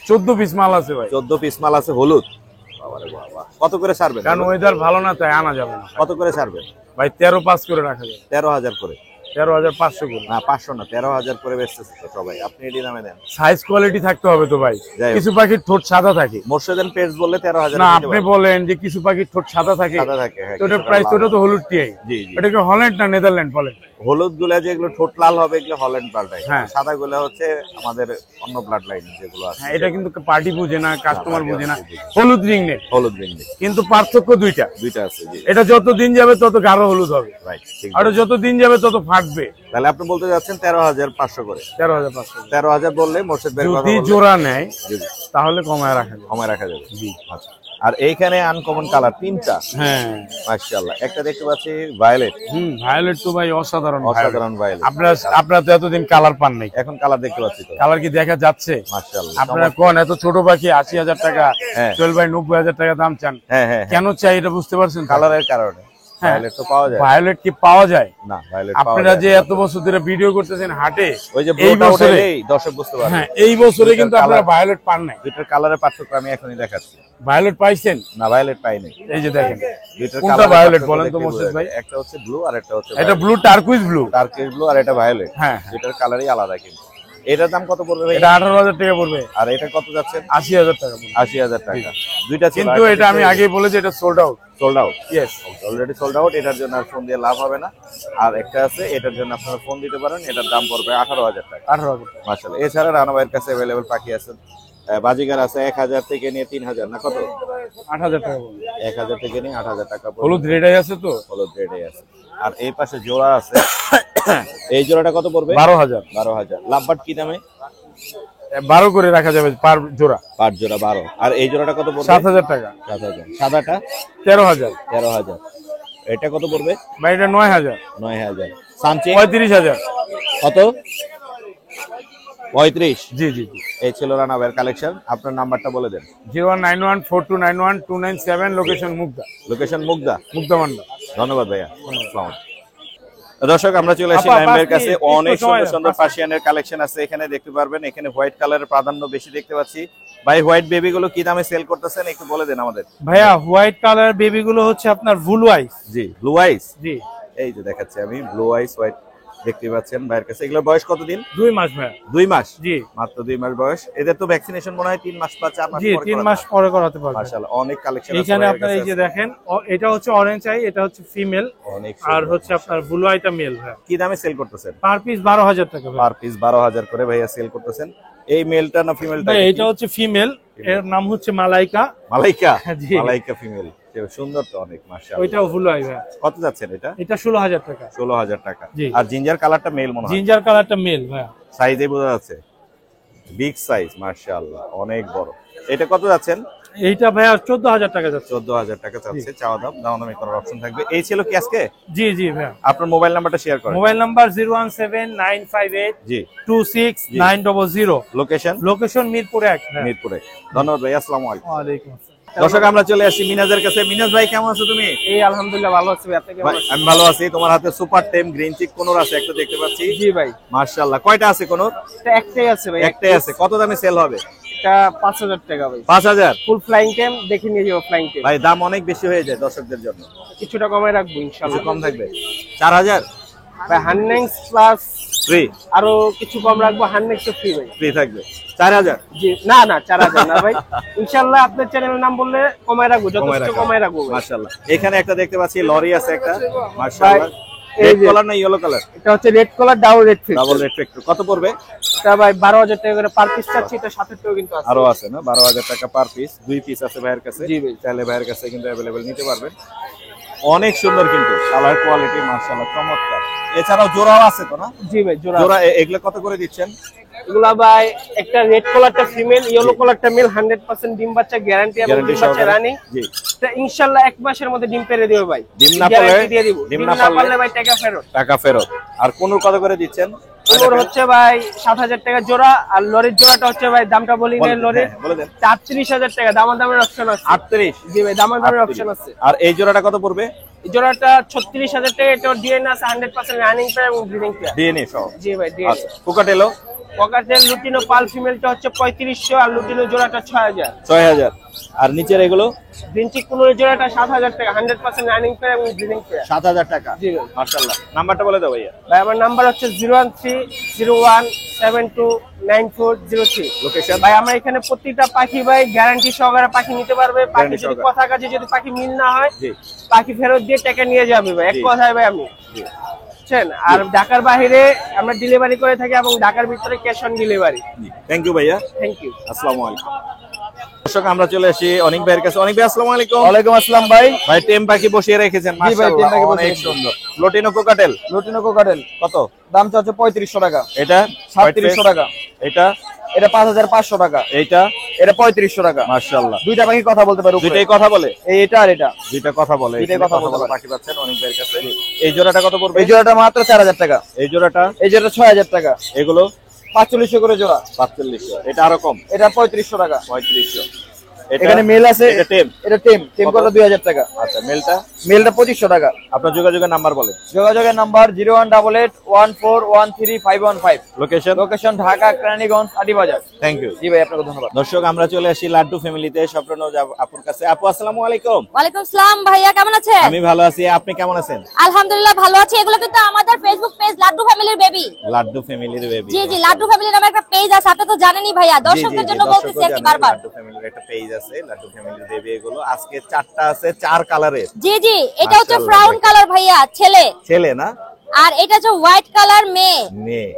14 পিস মাল আছে ভাই। 14 পিস মাল আছে হলুদ। বাবারে বাবা, কত করে ছাড়বেন? কারণ ওয়েদার ভালো না, তাই আনা যাবে না। কত করে ছাড়বেন? ভাই 13,500 করে রাখা যাবে। 13,000 করে? 13,500 করে। না 500 না, 13,000 করে বেচতেছে তো সবাই। আপনি এডি নামে দেন। সাইজ কোয়ালিটি থাকতে হবে তো ভাই। যাই হোক। কিছু পাখির ঠোঁট সাদা থাকে। মোর্শেদান পেজ বললে 13,000 না আপনি বলেন যে কিছু পাখির ঠোঁট সাদা থাকে, সাদা থাকে, হ্যাঁ, তো ওটার কিছুটা প্রাইস লাল। ওটা তো হলুদ টিআই। জি জি। এটা কি হল্যান্ড না নেদারল্যান্ড বলেন? হলুদ গুলা যেগুলো ঠোঁট লাল হবে এগুলো হল্যান্ড ব্লাড লাইন। হ্যাঁ। সাদা গুলা হচ্ছে আমাদের অন্য ব্লাড লাইন যেগুলো আছে। হ্যাঁ, এটা কিন্তু পার্টি বুঝে না, কাস্টমার party বুঝে না। বুঝে না। হলুদ রিংনেট, হলুদ রিংনেট কিন্তু পার্থক্য দুইটা। দুইটা আছে। জি, এটা যত দিন যাবে তত গাঢ় হলুদ হবে, রাইট, ঠিক। আর ওটা যত দিন যাবে তত ফাটবে। তাহলে আপনি বলতে যাচ্ছেন 13,500 করে? 13,500। 13,000 বললে মোর্শেদ ভাইয়ের কথা যদি বললে জোড়া নেয় জি, জি, তাহলে কমায় রাখা যাবে। কমায় রাখা যাবে। জি। আচ্ছা। আর এইখানে আনকমন কালার 3টা। হ্যাঁ। মাশাআল্লাহ, একটা দেখতে পাচ্ছি ভায়োলেট। ভায়োলেট তো ভাই অসাধারণ। অসাধারণ ভায়োলেট। আপনারা তো এতদিন কালার পান নাই, এখন কালার দেখতে পাচ্ছি তো। কালার কি দেখা যাচ্ছে? মাশাআল্লাহ। আপনারা কোন এত ছোট পাখি 80,000 টাকা, হ্যাঁ। চল ভাই 90,000 টাকা দাম চান, হ্যাঁ হ্যাঁ, কেন চাই এটা বুঝতে পারছেন? কালারের কারণে। হ্যাঁ। ভায়োলেট তো পাওয়া যায়। ভায়োলেট কি পাওয়া যায়? না, ভায়োলেট পাওয়া আপনারা যায় যে না। এত বছর ধরে ভিডিও করতেছেন হাটে, ওই যে এই ব্লুটা বছরে, উঠাইলেই দর্শক বুঝতে পারবে। হ্যাঁ এই বছরে দুইটার কিন্তু আপনারা colour- ভায়োলেট পান নাই। দুইটার কালারের পার্থক্য আমি এখনই দেখাচ্ছি। ভায়োলেট পাইছেন? না, ভায়োলেট পাইনি। এই যে দেখেন, দুইটার কোনটা colour-এর ভায়োলেট পার্থক্য বলেন তো দেখলে মোর্শেদ বোঝা ভাই? যায়। একটা হচ্ছে ব্লু আর একটা হচ্ছে এটা blue turquoise blue. Turkish blue আর এটা ভায়োলেট। হ্যাঁ। দুইটার কালারই আলাদা কিন্তু। এটার দাম কত পড়বে ভাই? এটা 18,000 টাকা পড়বে। আর এটা কত যাচ্ছে? 80,000 টাকা পড়বে। 80,000 টাকা। দুইটা ছিল, কিন্তু এটা আমি আগেই বলেছি, এটা sold out. Sold out. Yes. Already sold out. এটার জন্য আর ফোন দিয়ে লাভ হবে না। আর একটা আছে, এটার জন্য আপনারা ফোন দিতে পারেন। এটার দাম পড়বে 18,000 টাকা। 18,000 টাকা। মাশাআল্লাহ। এছাড়া রানা ভাইয়ের কাছে अवेलेबल পাখি আছে। বাজিগার আছে 1,000 থেকে নিয়ে 3,000 না কত? 8,000 টাকা পড়বে। 1,000 থেকে নিয়ে 8,000 টাকা পড়বে। হলুদ রেডাই আছে তো? হলুদ রেডে আছে। আর এই পাশে জোড়া আছে। এই জোড়াটা কত পড়বে? 12,000। 12,000। লাভবার্ড কি দামে? 12 করে রাখা যাবে পার জোড়া। পাঁচ জোড়া 12। আর এই জোড়াটা কত পড়বে? 7,000 টাকা। 7,000। সাদাটা 13,000। 13,000। এটা কত পড়বে? ভাই এটা 9,000। 9,000। সানচে 35,000। কত? 35। জি জি জি। এই ছিল রানা ভাইয়ের কালেকশন। আপনার নাম্বারটা বলে দেন। 019142912297, লোকেশন মুগদা। লোকেশন মুগদা। মুগদা মান্ডা। ধন্যবাদ ভাইয়া। আসসালামু আলাইকুম। দর্শক, আমরা চলে আসি আপা, নাইম ভাইয়ের কাছে। একটু অনেক সময় সুন্দর দেন, সুন্দর পার্সিয়ানের কালেকশন আছে এখানে, দেখতে পারবেন। এখানে হোয়াইট কালারের প্রাধান্য বেশি দেখতে পাচ্ছি। ভাই, হোয়াইট বেবি গুলো কি দামে সেল করতেছেন একটু বলে দেন আমাদের। ভাইয়া হোয়াইট কালার বেবি গুলো হচ্ছে আপনার ব্লু আইস। জি, ব্লু আইস। জি, এই যে দেখাচ্ছি আমি, ব্লু আইস হোয়াইট দেখতে পাচ্ছেন ভাইয়ের কাছে। এগুলোর বয়স কতদিন? 2 মাস ভাইয়া। 2 মাস। জি মাত্র 2 মাস বয়স। এদের তো ভ্যাকসিনেশন মনে হয় 3 মাস বা 4 মাস জি, পরে 3 করা মাস যায়। পরে করাতে পারবেন। মাশাআল্লাহ, অনেক কালেকশন আছে এখানে ভাইয়ের আপনার এই কাছে। যে দেখেন, এটা হচ্ছে অরেঞ্জ আই, এটা হচ্ছে ফিমেল, অনেক আর সুন্দর। হচ্ছে আপনার ব্লু আইটা মেল ভাইয়া। কি দামে সেল করতেছেন? পার পিস 12,000 টাকা ভাইয়া। পার পিস 12,000 করে ভাইয়া সেল করতেছেন। এই মেলটা না ফিমেলটা? ভাই এটা হচ্ছে ফিমেল, এর নাম হচ্ছে মালাইকা। মালাইকা, জি। মালাইকা ফিমেল, সুন্দর তো অনেক মাশাআল্লাহ। ওইটাও ফুল হয় ভাইয়া। কত যাচ্ছেন এটা? এটা 16,000 টাকা। 16,000 টাকা। জি। আর জিঞ্জার কালারটা মেল মনে হয়। জিঞ্জার কালারটা মেল ভাইয়া। সাইজে বোঝা যাচ্ছে, বিগ সাইজ মাশাআল্লাহ, অনেক বড়। এটা কত যাচ্ছেন? এইটা ভাইয়া 14,000 টাকা যাচ্ছে। 14,000 টাকা যাচ্ছে চাওয়া দাম, দামাদামি করার অপশন থাকবে। এই ছিল কি আজকে? জি জি ভাইয়া। আপনার মোবাইল নাম্বারটা শেয়ার করেন। মোবাইল নাম্বার 017958 জি 26900। লোকেশন? লোকেশন মিরপুর 1 ভাইয়া। মিরপুরে। ধন্যবাদ ভাই, আসসালামু আলাইকুম। ওয়ালাইকুম আসসালাম। দর্শক আমরা চলে আসি মিনাজের কাছে। মিনাজ ভাই কেমন আছো তুমি? এই আলহামদুলিল্লাহ ভালো আছি ভাই, আপনি কেমন ভাই, আছেন? আমি ভালো আছি। তোমার হাতে সুপার টেম গ্রিন চিক কোনর আছে একটা দেখতে পাচ্ছি। জি ভাই, মাশাআল্লাহ, কয়টা আছে কোনর? এটা একটাই আছে ভাই। একটাই আছে। কত দামে সেল হবে? এটা 5000 টাকা ভাই। 5000? ফুল ফ্লাইং টাইম দেখে নিয়ে যাবো। ফ্লাইং টাইম ভাই দাম অনেক বেশি হয়ে যায় দর্শকদের জন্য, কিছুটা কমায় রাখবো কিছু ইনশাআল্লাহ। কম থাকবে। 4000 ভাই হান্নেক্স প্লাস ফ্রি? আরো কিছু কম রাখবো, হান্নেক্স ফ্রি ভাই। ফ্রি থাকবে। 4000? জি না না 4000 না ভাই, ইনশাআল্লাহ আপনার চ্যানেলের নাম বললে কমায় রাখবো, যথেষ্ট কমায় রাখবো ভাই। মাশাআল্লাহ। এখানে একটা দেখতে পাচ্ছি লরি আছে একটা, মাশাআল্লাহ। এই রেড যে- কালার না ইয়েলো কালার? এটা হচ্ছে red colour double red fix. Double red factor. কত পড়বে? এটা ভাই 12,000 টাকা করে পার পিস চাচ্ছি, এটা সাথে তো কিন্তু আছে। আরো আছে না? 12,000 টাকা পার পিস। 2 পিস আছে ভাইয়ের কাছে। জি ভাই। চাইলে ভাইয়ের কাছে কিন্তু অ্যাভেলেবেল নিতে পারবেন। অনেক সুন্দর কিন্তু কালার কোয়ালিটি মাশাআল্লাহ, চমৎকার। এছাড়াও জোড়াও আছে তো না? জি ভাই জোড়া। জোড়া এগুলো কত করে দিচ্ছেন? এগুলা ভাই একটা রেড কালারটা ফিমেল, ইয়েলো কালারটা মেল, 100% ডিম বাচ্চা গ্যারান্টি এবং গ্যারান্টি ডিম বাচ্চা সহকারে? রানিং। জি। এটা ইনশাআল্লাহ 1 মাসের মধ্যে ডিম পেড়ে দিবে ভাই। ডিম না Guarantee পারলে? দিয়ে দিব। ডিম ডিম না না পারলে? পারলে ভাই টাকা ফেরত। টাকা ফেরত। আর কোনর কত করে দিচ্ছেন? কোনোর হচ্ছে ভাই 7000 টাকা জোড়া, আর লরির জোড়াটা হচ্ছে ভাই দামটা বলি না, লরির হ্যাঁ, বলে দেন। 38,000 টাকা। দামাদামের অপশন আছে। 38? জি ভাই দামাদামের অপশন আছে। আর এই জোড়াটা কত পড়বে? এই জোড়াটা 36,000 টাকা। এটা ডিএনএ আছে 100% রানিং পেয়ার এবং ব্রিডিং পেয়ার। ডিএনএ সহ? জি ভাই ডিএনএ। আচ্ছা, কোকাটেলো? পকাটেল লুটিনো পাল ফিমেলটা হচ্ছে 3500, আর লুটিনো জোড়াটা 6000। 6000। আর নিচের এগুলো? গ্রিনচিক কুনোর জোড়াটা 7000 টাকা, 100% রানিং পেয়ার এবং ব্রিডিং পেয়ার। 7000 টাকা। জি ভাই। মাশাআল্লাহ। নাম্বারটা বলে দাও ভাইয়া। ভাই আমার নাম্বার হচ্ছে 01301729403। লোকেশন? ভাই আমরা এখানে প্রত্যেকটা পাখি ভাই গ্যারান্টি সহকারে পাখি নিতে পারবে। পাখি Guarantee যদি সহকারে। কথা কাজে যদি পাখি মিল না হয়, জি। পাখি ফেরত দিয়ে টাকা নিয়ে যাবে ভাই, এক জি। কথায় ভাই আমি। জি। বুঝছেন? আর ঢাকার বাইরে আমরা ডেলিভারি করে থাকি এবং ঢাকার ভিতরে cash on delivery. Thank you ভাইয়া। Thank you. আসসালামু আলাইকুম। দর্শক আমরা চলে আসি অনেক ভাইয়ের কাছে। অনেক ভাই আসসালামু আলাইকুম। ওয়ালাইকুম আসসালাম ভাই। ভাই টেম পাখি বসিয়ে রেখেছেন জি ভাই, টেম মাশাআল্লাহ, পাখি বসিয়ে অনেক রেখেছি। সুন্দর। লোটিনো কোকাটেল লুটিনো কোকাটেল কত? দামটা হচ্ছে 3500 টাকা। এটা 3700 টাকা। এটা? এটা 5500 টাকা। এইটা? এটা 3500 টাকা। মাশাআল্লাহ। দুইটা পাখি কথা বলতে পারে উপরে। দুইটাই কথা বলে? এটা আর এটা দুইটা কথা বলে। দুইটাই এখানে কথা বলতে বলা পারে। পাখি পাচ্ছেন অনেক ভাইয়ের কাছে। এই জোড়াটা কত পড়বে? এই জোড়াটা মাত্র 4000 টাকা। এই জোড়াটা? এই জোড়াটা 6000 টাকা। এগুলো? 4500 করে জোড়া। 4500। এটা আরো কম? এটা 3500 টাকা। 3500। এখানে মেল আছে। এটা টেম? এটা টেম কত? কত 2000 টাকা। আচ্ছা, মেলটা? মেলটা 2500 টাকা। আপনার যোগাযোগের নাম্বার বলেন। যোগাযোগের number 01881413515। Location? Location Dhaka Keraniganj Adibazar. Thank you. জি ভাই আপনাকে ধন্যবাদ। দর্শক আমরা চলে আসি লাড্ডু ফ্যামিলিতে, স্বপ্ন আপুর কাছে। আপু আসসালামু আলাইকুম। ওয়ালাইকুম আসসালাম ভাইয়া, কেমন আছেন? আমি ভালো আছি, আপনি কেমন আছেন? আলহামদুলিল্লাহ ভালো আছি। এগুলো কিন্তু আমাদের ফেসবুক পেজ লাড্ডু ফ্যামিলির বেবি। লাড্ডু ফ্যামিলির বেবি? জি জি, লাড্ডু ফ্যামিলির নামে একটা পেজ আছে, আপনি তো জানেনই ভাইয়া, দর্শকদের জন্য বলতেছি আর কি বারবার। লাড্ডু ফ্যামিলির একটা পেজ আছে, লাড্ডু ফ্যামিলির বেবি। এগুলো আজকে 4টা আছে, 4 কালারের। জি জি, এটা হচ্ছে মাশাআল্লাহ। ব্রাউন কালার ভাইয়া, ছেলে। ছেলে না? আর এটা হচ্ছে হোয়াইট কালার মেয়ে। মেয়ে।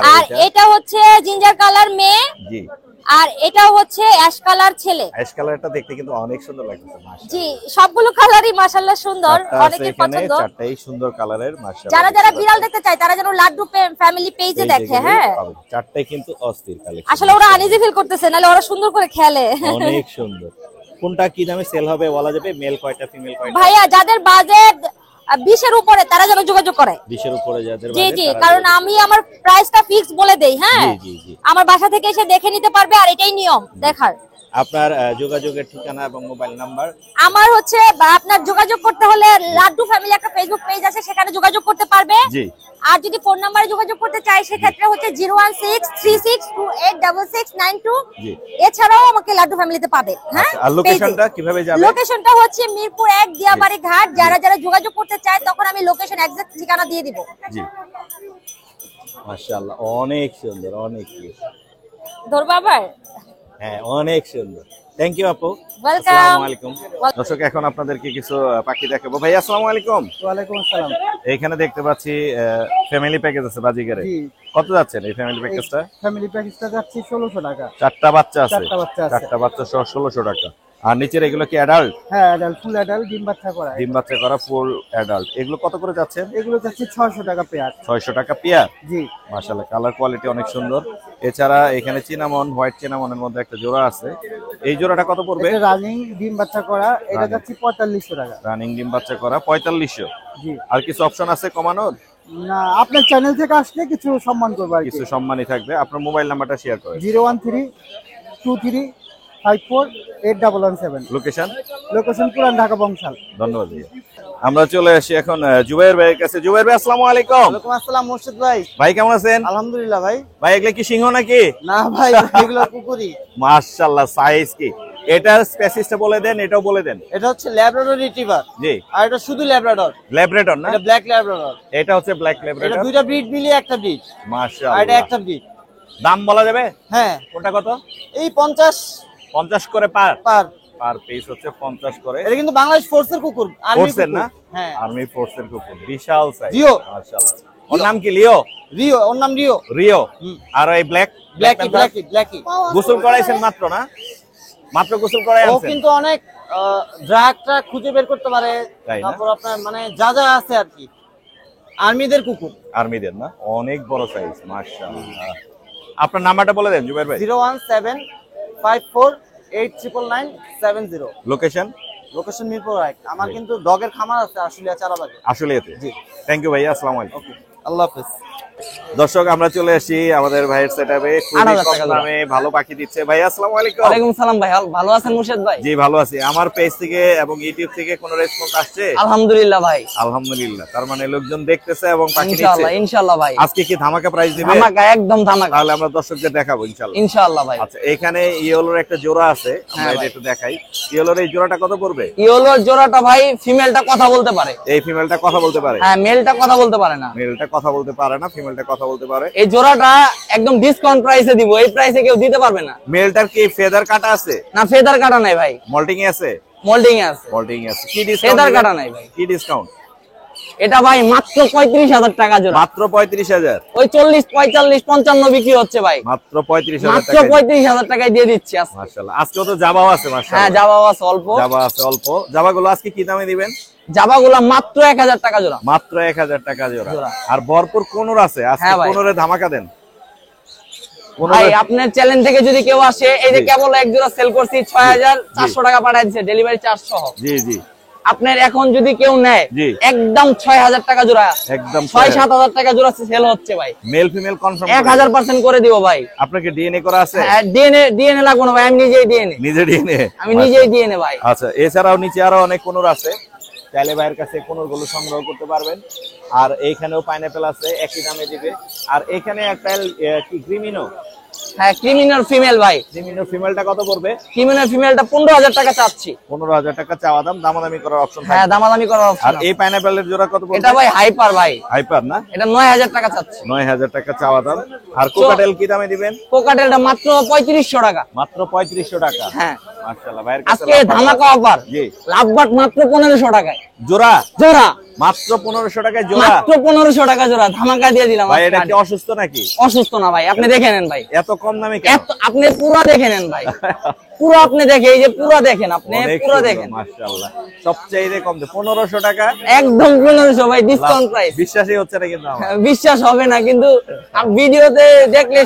আর এটা? এটা হচ্ছে জিঞ্জার কালার মেয়ে। জি। আর এটা হচ্ছে অ্যাশ কালার ছেলে। অ্যাশ কালারটা দেখতে কিন্তু অনেক সুন্দর লাগতেছে মাশাআল্লাহ। জি, সবগুলো কালারই মাশাআল্লাহ সুন্দর, 4টা আছে অনেকের এখানে, পছন্দ। 4টাই সুন্দর কালারের মাশাআল্লাহ। যারা যারা বিড়াল দেখতে চায় তারা যেন লাড্ডু ফ্যামিলি পেজে দেখে। হ্যাঁ, 4টাই কিন্তু অস্থির কালেকশন। আসলে ওরা আনইজি ফিল করতেছে, নাহলে ওরা সুন্দর করে খেলে। অনেক সুন্দর। কোনটা কি দামে সেল হবে বলা যাবে? মেল কয়টা, ফিমেল কয়টা? ভাইয়া যাদের বাজেট 20-এর উপরে তারা যেন যোগাযোগ করে। 20-এর উপরে যাদের জি বাজেট জি, তারা কারণ যোগাযোগ আমি আমার প্রাইসটা ফিক্স বলে দেই। হ্যাঁ, জি, জি, জি। আমার বাসা থেকে এসে দেখে নিতে পারবে, আর এটাই নিয়ম দেখার। আপনার যোগাযোগের ঠিকানা এবং মোবাইল নাম্বার? আমার হচ্ছে আপনার যোগাযোগ করতে হলে লাড্ডু ফ্যামিলি একটা ফেসবুক পেজ আছে, সেখানে যোগাযোগ করতে পারবে। জি। আর যদি ফোন নাম্বারে যোগাযোগ করতে চাই সেক্ষেত্রে হচ্ছে 01636286692। জি। এছাড়াও আমাকে লাড্ডু ফ্যামিলিতে পাবে। হ্যাঁ, আচ্ছা, আর লোকেশনটা কিভাবে যাবে? লোকেশনটা হচ্ছে মিরপুর 1 দিয়াবাড়ি ঘাট। যারা যারা যোগাযোগ করতে চায় তখন আমি লোকেশন এক্সাক্ট ঠিকানা দিয়ে দিব। জি। মাশাআল্লাহ, অনেক সুন্দর, অনেক কিউট। ধরবা আবার? হ্যাঁ অনেক সুন্দর। থ্যাংক ইউ আপু। ওয়েলকাম। আসসালামু আলাইকুম। দর্শক এখন আপনাদেরকে কিছু পাখি দেখাবো। ভাই আসসালামু আলাইকুম। ওয়ালাইকুম আসসালাম। এইখানে দেখতে পাচ্ছি ফ্যামিলি প্যাকেজ আছে বাজিগারে। কত যাচ্ছেন এই ফ্যামিলি প্যাকেজটা? ফ্যামিলি প্যাকেজটা যাচ্ছে 1600 টাকা। চারটা বাচ্চা আছে। চারটা বাচ্চা আছে। চারটা বাচ্চা সহ 1600 টাকা। আর নিচের এগুলো কি অ্যাডাল্ট? হ্যাঁ, অ্যাডাল্ট, ফুল অ্যাডাল্ট, ডিম বাচ্চা করা। ডিম বাচ্চা করা ফুল অ্যাডাল্ট। এগুলো কত করে যাচ্ছেন? এগুলো যাচ্ছে 600 টাকা পেয়ার। 600 টাকা পেয়ার। জি। মাশাআল্লাহ, কালার কোয়ালিটি অনেক সুন্দর। এছাড়া এখানে চিনামন, হোয়াইট চিনামনের মধ্যে একটা জোড়া আছে। এই জোড়াটা কত পড়বে? এটা রানিং ডিম বাচ্চা করা, এটা যাচ্ছে 4500 টাকা। রানিং ডিম বাচ্চা করা 4500। জি। আর কিছু অপশন আছে কমানোর? না, আপনার চ্যানেল থেকে আসলে কিছু সম্মান করবো আর কি। কিছু সম্মানই থাকবে। আপনার মোবাইল নাম্বারটা শেয়ার করেন। 01323548117। লোকেশন? লোকেশন পুরান ঢাকা বংশাল। ধন্যবাদ ভাইয়া। আমরা চলে আসি এখন জুবাইর ভাইয়ের কাছে। জুবাইর ভাই আসসালামু আলাইকুম। ওয়ালাইকুম আসসালাম মুর্শিদ ভাই। ভাই কেমন আছেন? আলহামদুলিল্লাহ ভাই। ভাই এগুলো কি সিংহ নাকি? না ভাই, এগুলো কুকুরি। মাশাআল্লাহ, সাইজ কি? এটার স্পেসিসটা বলে দেন, এটাও বলে দেন। এটা হচ্ছে ল্যাব্রাডর রিট্রিভার। জি। আর এটা শুধু ল্যাব্রাডর। ল্যাব্রাডর না? এটা ব্ল্যাক ল্যাব্রাডর। এটা হচ্ছে ব্ল্যাক এটা ল্যাব্রাডর। দুইটা ব্রিড মিলিয়ে একটা ব্রিড। আর এটা মাশাআল্লাহ। একটা ব্রিড। দাম বলা যাবে? হ্যাঁ। কোনটা কত? এই 50 করে পার পার। পার পিস হচ্ছে 50 করে। এটা কিন্তু বাংলাদেশ ফোর্সের কুকুর, আর্মি ফোর্সের কুকুর। না? হ্যাঁ। আর্মি ফোর্সের কুকুর, বিশাল সাইজ। রিও। মাশাআল্লাহ। ওর নাম কি? লিও? রিও, ওর নাম রিও। রিও। আর এই ব্ল্যাক? ব্ল্যাকি। গোসল করাইছেন মাত্র না? মাত্র গোসল করাই ও আনছেন? কিন্তু অনেক ড্রাগটা খুঁজে বের করতে পারে। তাই না? তারপর আপনার মানে যা যা আছে আর কি, আর্মিদের কুকুর। আর্মিদের না? অনেক বড় সাইজ, মাশাআল্লাহ। আপনার নাম্বারটা বলে দেন জুবাইর ভাই। 01754899970। লোকেশন? লোকেশন মিরপুর 1। আমার কিন্তু ডগের খামার আছে আশুলিয়া চারাবাগে। আসলে এতে। জি। থ্যাংক ইউ ভাইয়া, আসসালামু আলাইকুম। আল্লাহ হাফেজ। দর্শক আমরা চলে আসি আমাদের ভাইয়ের সেটআপে। খুবই কম দামে ভালো পাখি দিচ্ছে। ভাই আসসালামু আলাইকুম। ওয়ালাইকুম সালাম ভাই, ভালো আছেন মুর্শিদ ভাই? জি ভালো আছি। আমার পেজ থেকে এবং ইউটিউব থেকে কোনো রেসপন্স আসছে? আলহামদুলিল্লাহ ভাই। আলহামদুলিল্লাহ। তার মানে লোকজন দেখতেছে এবং পাখি নিচ্ছে। ইনশাআল্লাহ, ইনশাআল্লাহ ভাই। আজকে কি ধামাকা প্রাইস দিবে? ধামাকা, একদম ধামাকা। তাহলে আমরা দর্শকদের দেখাবো ইনশাআল্লাহ। ইনশাআল্লাহ ভাই। আচ্ছা, এখানে ইয়েলোর একটা জোড়া আছে, আমরা এটা একটু দেখাই। ইয়েলোর এই জোড়াটা কত পড়বে? ইয়েলোর জোড়াটা ভাই, ফিমেলটা কথা বলতে পারে। এই ফিমেলটা কথা বলতে পারে? হ্যাঁ, মেলটা কথা বলতে পারে না। মেলটা কথা বলতে পারে না, ফিমেলটা কথা বলতে পারে। এই জোড়াটা একদম ডিসকাউন্ট প্রাইসে দিব, এই প্রাইসে কেউ দিতে পারবে না। মেলটার কি ফেদার কাটা আছে? না, ফেদার কাটা নাই ভাই। মল্টিং এ আছে? মোল্ডিং এ আছে। মল্টিং এ আছে। কি ডিসকাউন্ট? ফেদার কাটা নাই ভাই। কি ডিসকাউন্ট? এটা ভাই মাত্র 35,000 টাকা জোড়া। মাত্র 35,000? ওই 40, 45, 55 বিক্রি হচ্ছে ভাই। মাত্র 35,000 মাত্র টাকা। 35,000 টাকায় দিয়ে দিচ্ছি আজকে। মাশাআল্লাহ। আজকে তো জাবাও আছে মাশাআল্লাহ। হ্যাঁ, জাবাও আছে অল্প। জাবা আছে অল্প। জাবাগুলো আজকে কি দামে দিবেন? জাবাগুলা মাত্র 1000 টাকা জোড়া। মাত্র 1000 টাকা জোড়া। জোড়া। আর ভরপুর কোনর আছে আজকে। হ্যাঁ ভাই। কোনরে ধামাকা দেন। ভাই আপনার চ্যানেল থেকে যদি কেউ আসে, এই যে কেবল এক জোড়া সেল করছি 6400 টাকা পাঠিয়ে দিচ্ছে, ডেলিভারি চার্জ সহ। জি জি। আপনার এখন যদি কেউ নেয়, জি। একদম 6000 টাকা জোড়া, একদম 6-7 টাকা জোড়া সেল হচ্ছে ভাই। Male female confirm? 1000% করে দিব ভাই। আপনাকে ডিএনএ করা আছে? হ্যাঁ, ডিএনএ লাগবে না ভাই, আমি নিজেই ডিএনএ। নিজে ডিএনএ? আমি নিজেই ডিএনএ ভাই। আচ্ছা, এছাড়াও নিচে আরো অনেক কোনর আছে, চাইলে ভাইয়ের কাছে কোনর গুলো সংগ্রহ করতে পারবেন। আর এইখানেও পাইনাপেল আছে, একই দামে দিবে। আর এখানে একটা কি ক্রিমিনো? হ্যাঁ, ক্রিমিনাল ফিমেল ভাই। ক্রিমিনো ফিমেলটা কত পড়বে? ক্রিমিনাল ফিমেলটা 15,000 টাকা চাচ্ছি। 15,000 টাকা চাওয়া দাম, দামাদামি করার অপশন হ্যাঁ, থাকবে। দামাদামি করার আর অপশন। এই পাইনাপেলের জোড়া কত পড়বে? এটা ভাই হাইপার ভাই। হাইপার না? এটা 9000 টাকা চাচ্ছি। 9000 টাকা চাওয়া দাম। আর কোকাটেল কি দামে দিবেন? কোকাটেলটা মাত্র 3500 টাকা। মাত্র 3500 টাকা। হ্যাঁ, মাশাআল্লাহ। ভাইয়ের কাছে আজকে ধামাকা অফার। জি। লাভবাট মাত্র 1500 টাকায় জোড়া? জোড়া মাত্র 1500 টাকায় জোড়া? মাত্র 1500 টাকা জোড়া, ধামাকা দিয়ে দিলাম। ভাই এটা আজকে। কি অসুস্থ নাকি? অসুস্থ না ভাই, আপনি দেখে নেন ভাই। এত কম দামে কেন? আপনি পুরো দেখে নেন ভাই, পুরো আপনি দেখে, এই যে পুরো দেখেন, আপনি অনেক পুরো সুন্দর, দেখেন। মাশাআল্লাহ। সবচেয়ে কম 1500 টাকা। একদম 1500 ভাই, ডিসকাউন্ট প্রাইস। বিশ্বাসই হচ্ছে না কিন্তু আমার। বিশ্বাস হবে না, কিন্তু ভিডিওতে দেখলে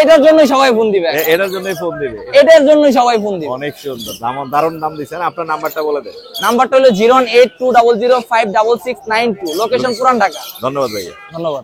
এটার জন্য সবাই ফোন দিবে। এটার জন্যই ফোন দিবে। এটার জন্য সবাই ফোন দিবে। অনেক সুন্দর, দারুণ নাম দিচ্ছেন। আপনার নাম্বারটা বলে দেন। নাম্বারটা হলো 01820056692, লোকেশন পুরান ঢাকা। ধন্যবাদ ভাইয়া। ধন্যবাদ।